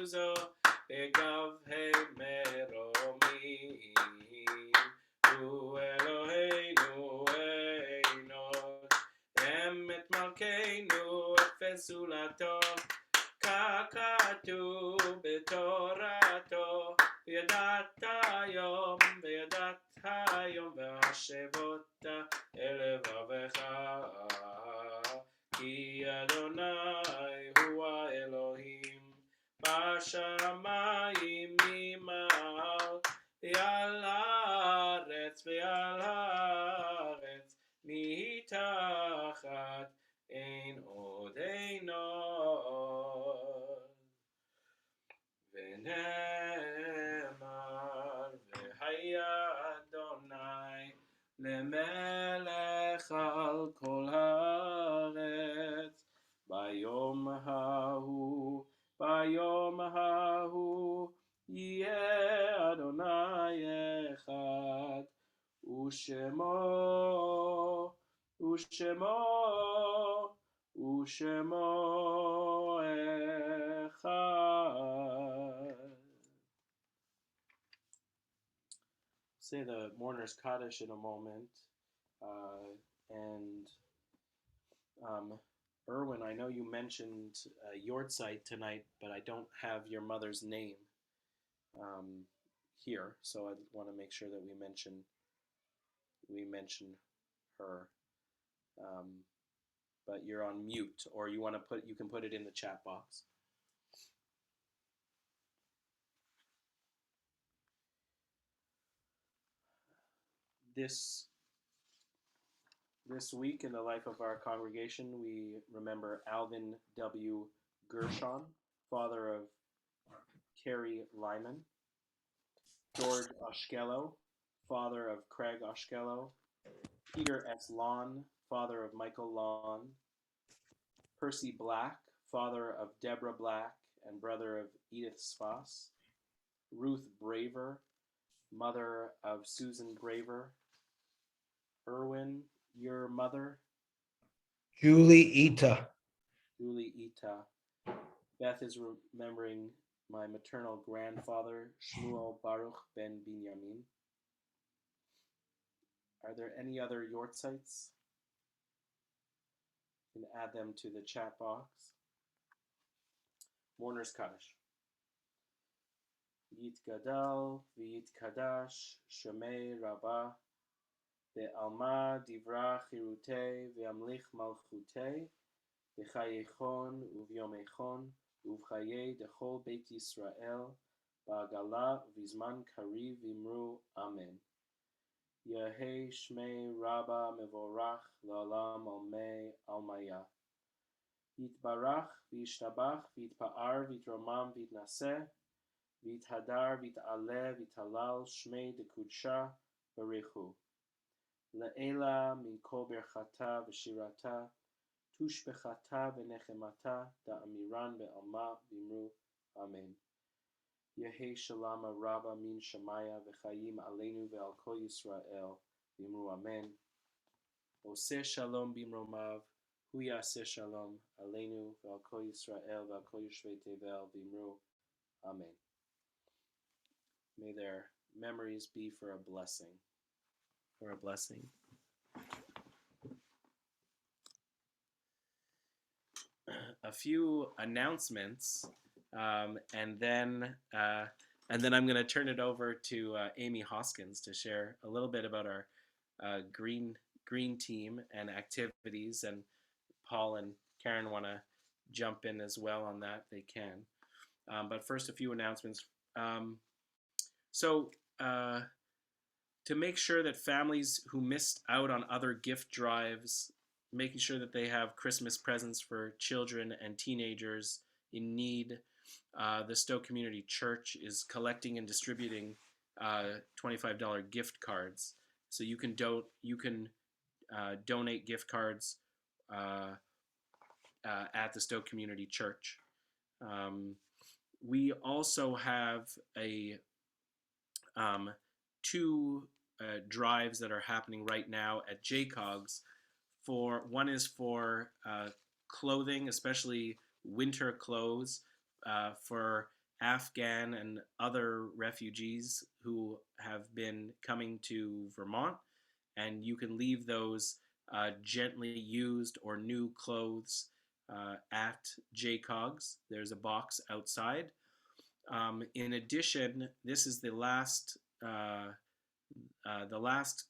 זו בגבהי מרומים. הוא אלוהינו אנוש, אמת מלכנו אפס זולתו, ככתוב בתורתו, וידעת היום והשבות אל לבבך, כי אדוני הוא האלוהים בשמיים ממעל, ועל הארץ מתחת אין עוד אינו. ונאמר והיה אדוני למלך על כל הארץ, ביום ההוא יהיה אדוני אחד, ושמו אחד. Say the mourner's Kaddish in a moment. Erwin, I know you mentioned Yortzeit tonight, but I don't have your mother's name here, so I want to make sure that we mention her. But you're on mute, or you can put it in the chat box. This week in the life of our congregation, we remember Alvin W. Gershon, father of Carrie Lyman, George Oshkello, father of Craig Oshkello, Peter S. Lawn, father of Michael Lawn, Percy Black, father of Deborah Black and brother of Edith Spas, Ruth Braver, mother of Susan Braver. Erwin, your mother?
Julie Ita.
Beth is remembering my maternal grandfather, Shmuel Baruch ben Binyamin. Are there any other Yortzites? You can add them to the chat box. Mourner's Kaddish. Yitgadal v'yitkadash shemei Rabbah ve'alma divra chirutei ve'amlich malchutei v'chayechon uvyomechon uv'chayei dechol beit Yisrael ba'agala v'zman kariv v'imru amen. Yehei shmei Rabbah mevorach la'olam almei almaya. Yitbarach v'yishtabach v'yitpa'ar v'yitromam v'yitnaseh v'yithadar v'yit'aleh v'yithalal shmei dekudsha barichu. Le'ela min kol berchata v'shirata tushbechata v'nechemata da'amiran be'alma v'imru amen. Yehei shalom rabba min shamaya v'chayim aleinu ve'al kol Yisrael v'imru amen. Oseh shalom bimromav hu yaseh shalom aleinu ve'al kol Yisrael ve'al kol yoshvei tevel v'imru amen. May their memories be for a blessing. A few announcements, and then I'm going to turn it over to Amy Hoskins to share a little bit about our green team and activities. And Paul and Karen want to jump in as well on that, they can. But first, a few announcements. So to make sure that families who missed out on other gift drives, making sure that they have Christmas presents for children and teenagers in need, the Stowe Community Church is collecting and distributing $25 gift cards. So you can donate gift cards at the Stowe Community Church. We also have two drives that are happening right now at JCOGS. One is for clothing, especially winter clothes for Afghan and other refugees who have been coming to Vermont, and you can leave those gently used or new clothes at JCOGS. There's a box outside. In addition, this is the last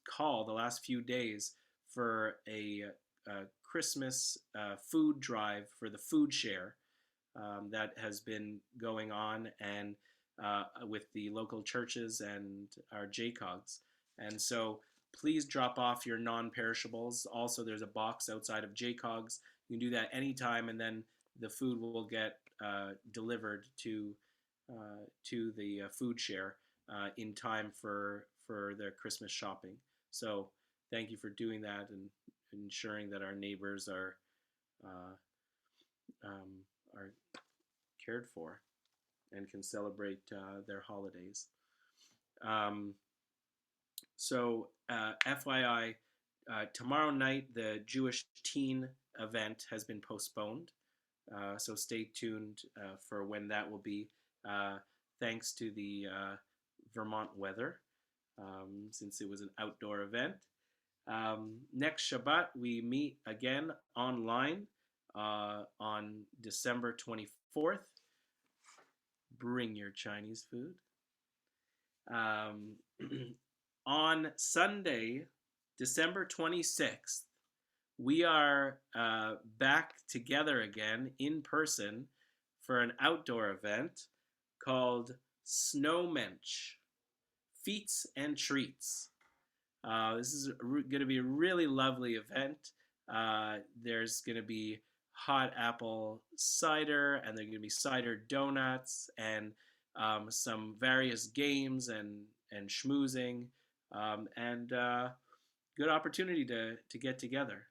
call, the last few days for a Christmas food drive for the food share that has been going on, and with the local churches and our JCOGs. And so please drop off your non-perishables. Also, there's a box outside of JCOGs. You can do that anytime, and then the food will get delivered to the food share in time for their Christmas shopping. So thank you for doing that and ensuring that our neighbors are cared for and can celebrate their holidays. FYI, tomorrow night the Jewish teen event has been postponed. So stay tuned for when that will be, thanks to the Vermont weather, since it was an outdoor event. Next Shabbat, we meet again online on December 24th. Bring your Chinese food. On Sunday, December 26th, we are back together again in person for an outdoor event called Snowmensch, Feats and Treats. This is going to be a really lovely event. There's going to be hot apple cider, and there's going to be cider donuts, and some various games and schmoozing, and good opportunity to get together.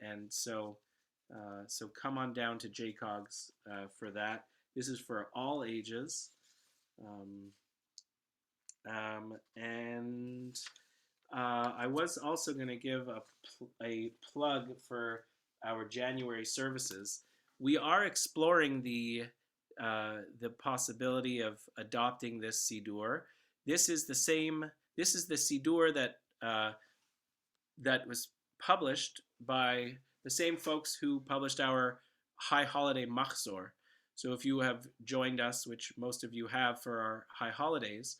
And so come on down to JCOGS for that. This is for all ages. And I was also going to give a plug for our January services. We are exploring the possibility of adopting this Siddur. This is the Siddur that was published by the same folks who published our High Holiday Machzor. So if you have joined us, which most of you have for our High Holidays,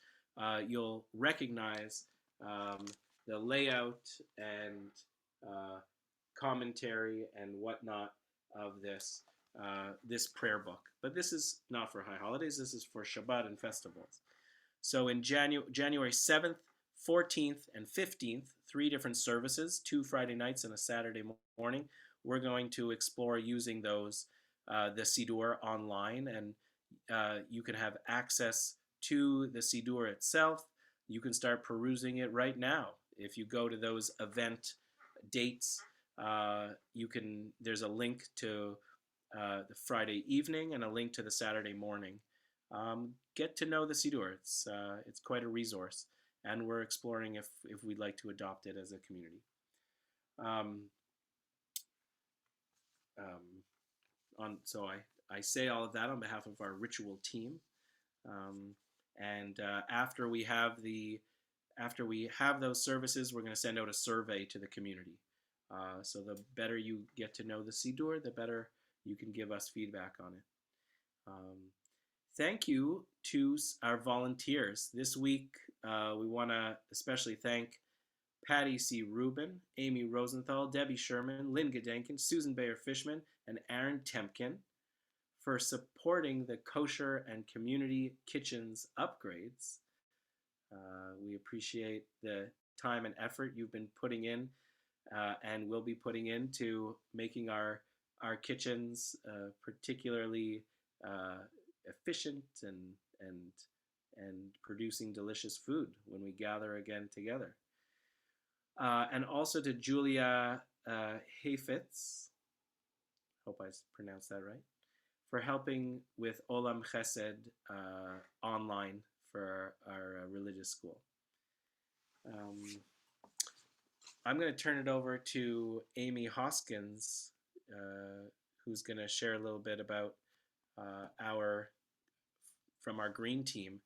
you'll recognize the layout and commentary and whatnot of this prayer book. But this is not for High Holidays. This is for Shabbat and festivals. So in January 7th, 14th, and 15th, 3 different services, 2 Friday nights and a Saturday morning. We're going to explore using those, the Siddur online, and you can have access to the Siddur itself. You can start perusing it right now. If you go to those event dates, there's a link to the Friday evening and a link to the Saturday morning. Get to know the Siddur. It's quite a resource, and we're exploring if we'd like to adopt it as a community. So I say all of that on behalf of our ritual team, and after we have those services, we're going to send out a survey to the community. So the better you get to know the Siddur, the better you can give us feedback on it. Thank you to our volunteers. This week, we want to especially thank Patty C. Rubin, Amy Rosenthal, Debbie Sherman, Lynn Gedenkin, Susan Bayer-Fishman, and Aaron Temkin for supporting the kosher and community kitchens upgrades. We appreciate the time and effort you've been putting in and will be putting into making our kitchens particularly efficient and producing delicious food when we gather again together. And also to Julia Heifetz, hope I pronounced that right, for helping with Olam Chesed online for our religious school. I'm going to turn it over to Amy Hoskins, who's going to share a little bit about from our green team.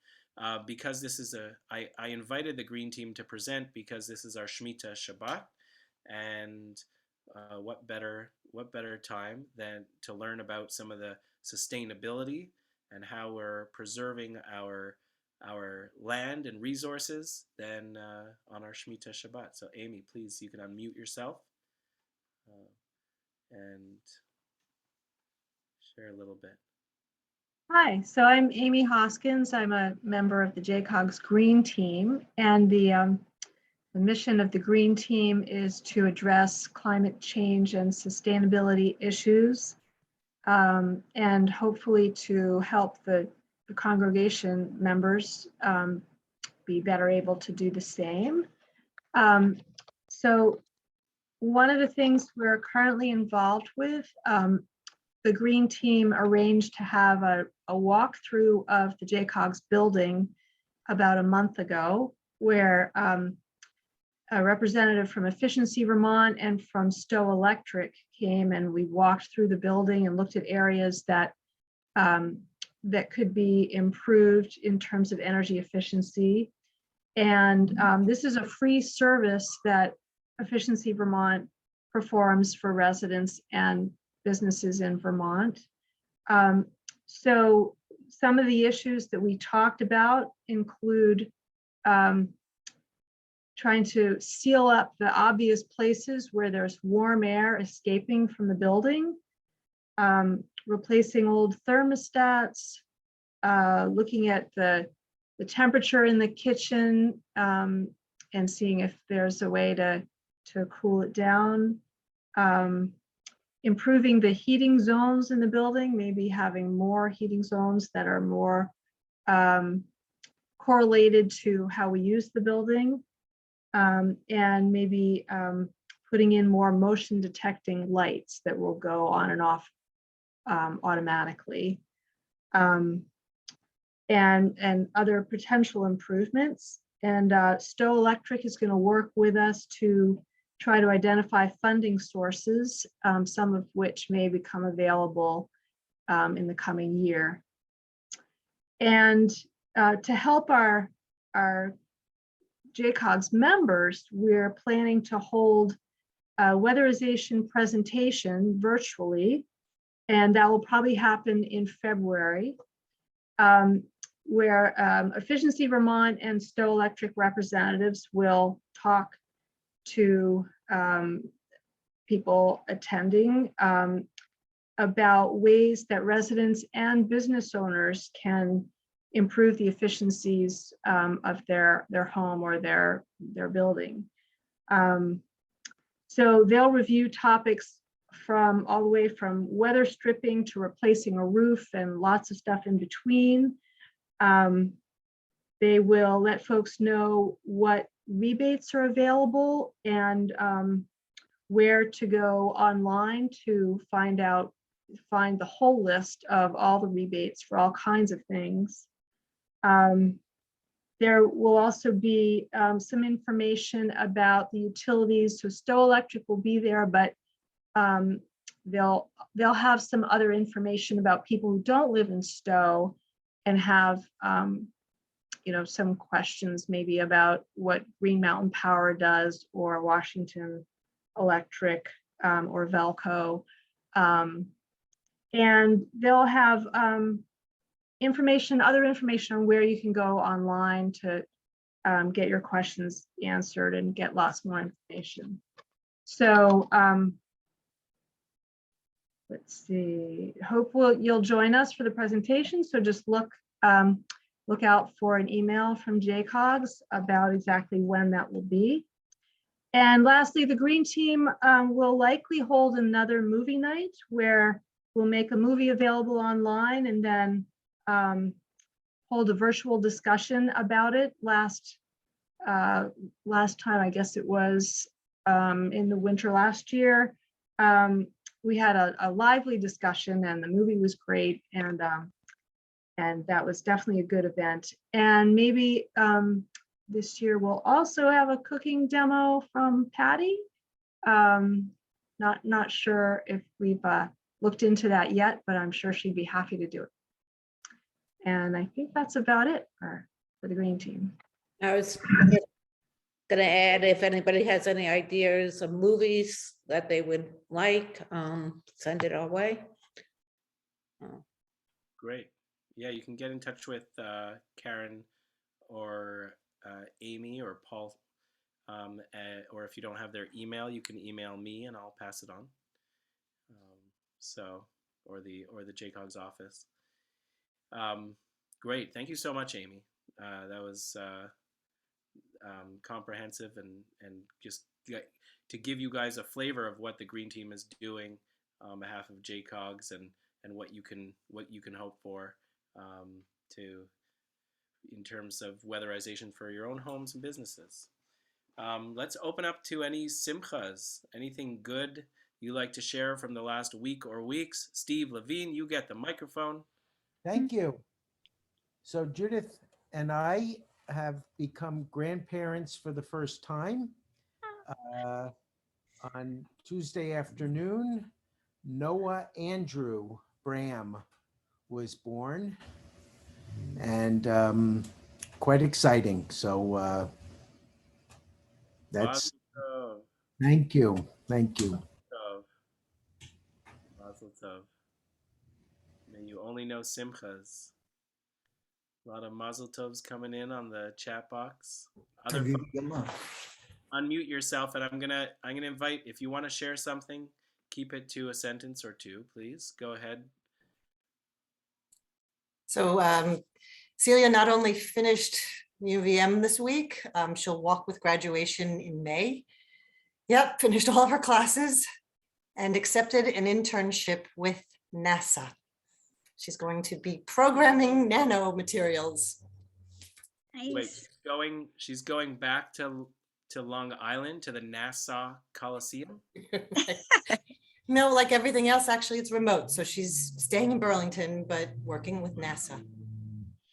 Because this is I invited the green team to present because this is our Shmitta Shabbat, and what better time than to learn about some of the sustainability and how we're preserving our land and resources than on our Shmitta Shabbat. So Amy, please, you can unmute yourself and share a little bit.
Hi, so I'm Amy Hoskins. I'm a member of the JCOG's Green Team, and the mission of the Green Team is to address climate change and sustainability issues, and hopefully to help the congregation members be better able to do the same. So one of the things we're currently involved with, the Green Team arranged to have a walkthrough of the JCOG's building about a month ago, where a representative from Efficiency Vermont and from Stowe Electric came, and we walked through the building and looked at areas that that could be improved in terms of energy efficiency. And this is a free service that Efficiency Vermont performs for residents and businesses in Vermont. So some of the issues that we talked about include trying to seal up the obvious places where there's warm air escaping from the building, replacing old thermostats, looking at the temperature in the kitchen, and seeing if there's a way to cool it down. Improving the heating zones in the building, maybe having more heating zones that are more correlated to how we use the building, and maybe putting in more motion detecting lights that will go on and off automatically, and other potential improvements. And Stowe Electric is going to work with us to try to identify funding sources, some of which may become available in the coming year. And to help our JCOG's members, we're planning to hold a weatherization presentation virtually, and that will probably happen in February, where Efficiency Vermont and Stowe Electric representatives will talk to people attending about ways that residents and business owners can improve the efficiencies of their home or their building. So they'll review topics from all the way from weather stripping to replacing a roof and lots of stuff in between. They will let folks know what rebates are available and where to go online to find the whole list of all the rebates for all kinds of things. There will also be some information about the utilities. So Stowe Electric will be there, but they'll have some other information about people who don't live in Stowe and have some questions maybe about what Green Mountain Power does, or Washington Electric, or Velco. And they'll have other information on where you can go online to get your questions answered and get lots more information. So let's see, hope you'll join us for the presentation. So just look out for an email from JCOG's about exactly when that will be. And lastly, the Green Team will likely hold another movie night where we'll make a movie available online and then hold a virtual discussion about it. Last time, I guess it was in the winter last year, we had a lively discussion and the movie was great, and that was definitely a good event. And maybe this year we'll also have a cooking demo from Patty. Not sure if we've looked into that yet, but I'm sure she'd be happy to do it. And I think that's about it for the green team.
I was gonna add, if anybody has any ideas of movies that they would like, send it our way.
Great. Yeah, you can get in touch with Karen or Amy or Paul, or if you don't have their email, you can email me and I'll pass it on. Or the JCOG's office. Great. Thank you so much, Amy. That was comprehensive and just to give you guys a flavor of what the Green Team is doing on behalf of JCOG's and what you can hope for in terms of weatherization for your own homes and businesses. Let's open up to any simchas, anything good you like to share from the last week or weeks. Steve Levine, you get the microphone.
Thank you. So Judith and I have become grandparents for the first time. On Tuesday afternoon, Noah Andrew Bram was born, and quite exciting. So that's, thank you.
Mazel tov. May you only know simchas. A lot of mazel tovs coming in on the chat box. Other folks, unmute yourself, and I'm gonna invite, if you want to share something, keep it to a sentence or two, please. Go ahead.
So Celia not only finished UVM this week, she'll walk with graduation in May. Yep, finished all of her classes and accepted an internship with NASA. She's going to be programming nanomaterials.
Nice.
Wait, she's going back to Long Island, to the Nassau Coliseum?
No, like everything else, actually, it's remote. So she's staying in Burlington, but working with NASA.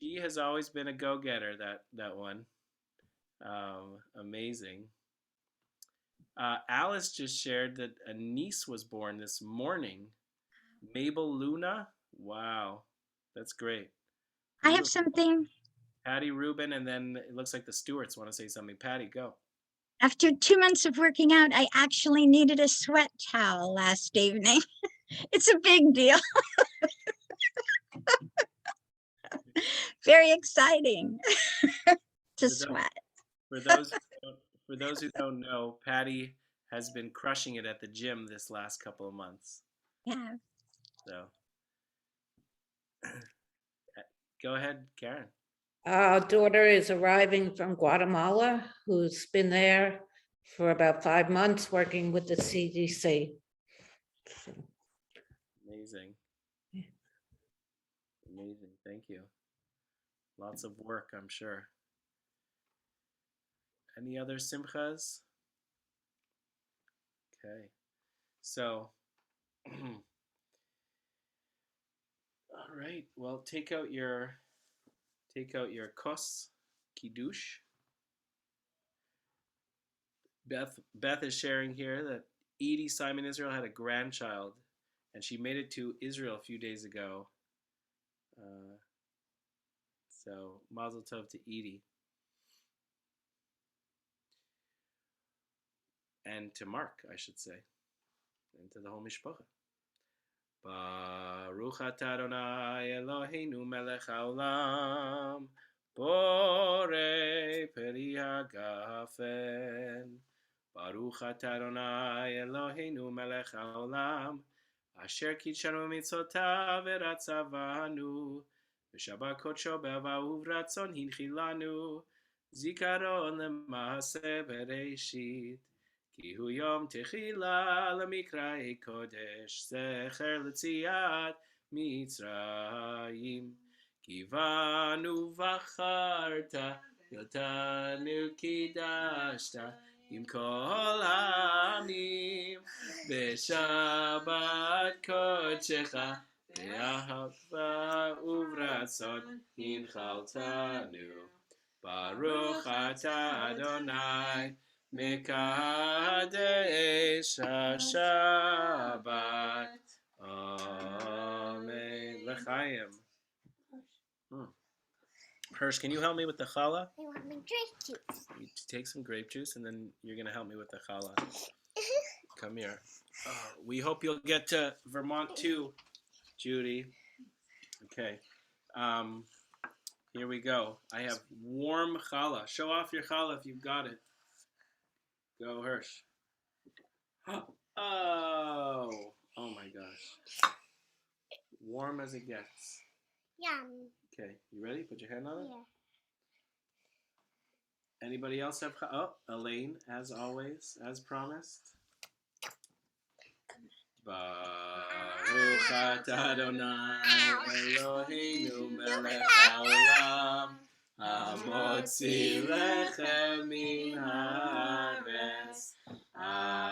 She has always been a go-getter, that one. Amazing. Alice just shared that a niece was born this morning. Mabel Luna. Wow, that's great.
I have something.
Patty Rubin, and then it looks like the Stewarts want to say something. Patty, go.
After 2 months of working out, I actually needed a sweat towel last evening. It's a big deal. Very exciting to sweat.
For those who don't know, Patty has been crushing it at the gym this last couple of months.
Yeah.
So go ahead, Karen.
Our daughter is arriving from Guatemala, who's been there for about 5 months working with the CDC.
Amazing. Amazing. Thank you. Lots of work, I'm sure. Any other simchas? Okay. So, all right. Well, take out your kos kiddush. Beth is sharing here that Edie Simon Israel had a grandchild, and she made it to Israel a few days ago. So mazel tov to Edie. And to Mark, I should say, and to the whole mishpacha. Baruch atah Adonai Eloheinu melech haolam, borei peri hagafen. Baruch atah Adonai Eloheinu melech haolam, asher kitshanu mitzvotav v'ratzavanu, v'shabbat kodsho be'ahava uvratzon hinchilanu, zikaron lema'aseh bereshit. כי הוא יום תחילה למקראי קודש, זכר ליציאת מצרים. כי בנו בחרת, אותנו קידשת, עם כל העמים, בשבת קודשך, באהבה וברצון הנחלתנו. ברוך אתה אדוני, מקדש השבת. Amen. L'chaim. Hirsch, can you help me with the challah?
I want my grape juice.
You take some grape juice, and then you're going to help me with the challah. Come here. We hope you'll get to Vermont too, Judy. Okay. Here we go. I have warm challah. Show off your challah if you've got it. Go, Hirsch. Oh my gosh. Warm as it gets.
Yum.
Okay, you ready? Put your hand on it.
Yeah.
Anybody else have? Oh, Elaine, as always, as promised. Baruch atah Adonai Eloheinu melech haolam hamotzi lechem min haaretz. Amen.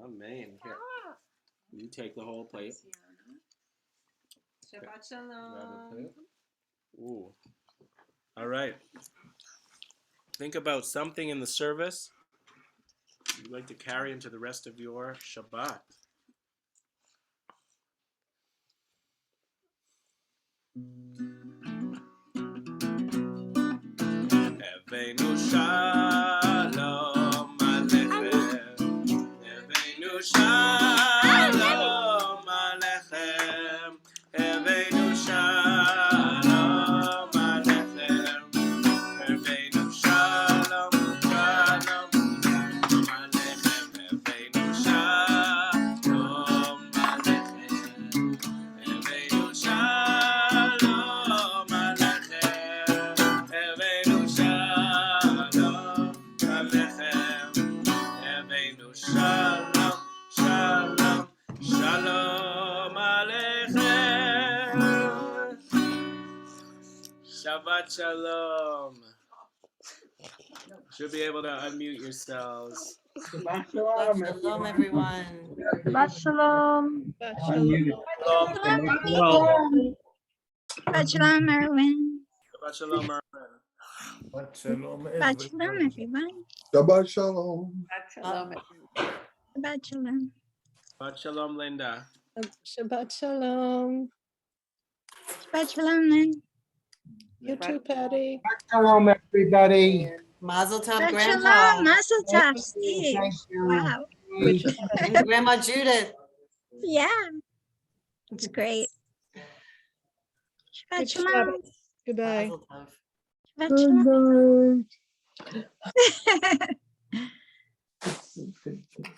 Amen. Here, you take the whole plate.
Shabbat shalom.
Ooh. All right. Think about something in the service you'd like to carry into the rest of your Shabbat. Eveinu shalom alechem. Eveinu shalom alechem. Eveinu shalom alechem. Eveinu shalom, shalom alechem. Eveinu shalom alechem. Eveinu shalom alechem. Eveinu shalom alechem. Eveinu shalom, shalom, shalom alechem. Shabbat shalom. Should be able to unmute yourselves.
Shabbat shalom, everyone.
Shabbat shalom.
Shabbat shalom, Erwin.
Shabbat shalom, Mervin.
Shabbat shalom,
Shabbat shalom, everyone.
Shabbat shalom.
Shabbat shalom.
Shabbat shalom, Linda.
Shabbat shalom.
Shabbat shalom, Lynn.
You too, Patty.
Shalom, everybody.
Mazel tov,
Shabbat
Grandpa.
shalom. Mazel tov, Steve.
Thank you.
Wow.
And Grandma Judith.
Yeah. It's great. Shabbat shalom.
Goodbye.
Mazel tov.
Shabbat shalom.
Goodbye.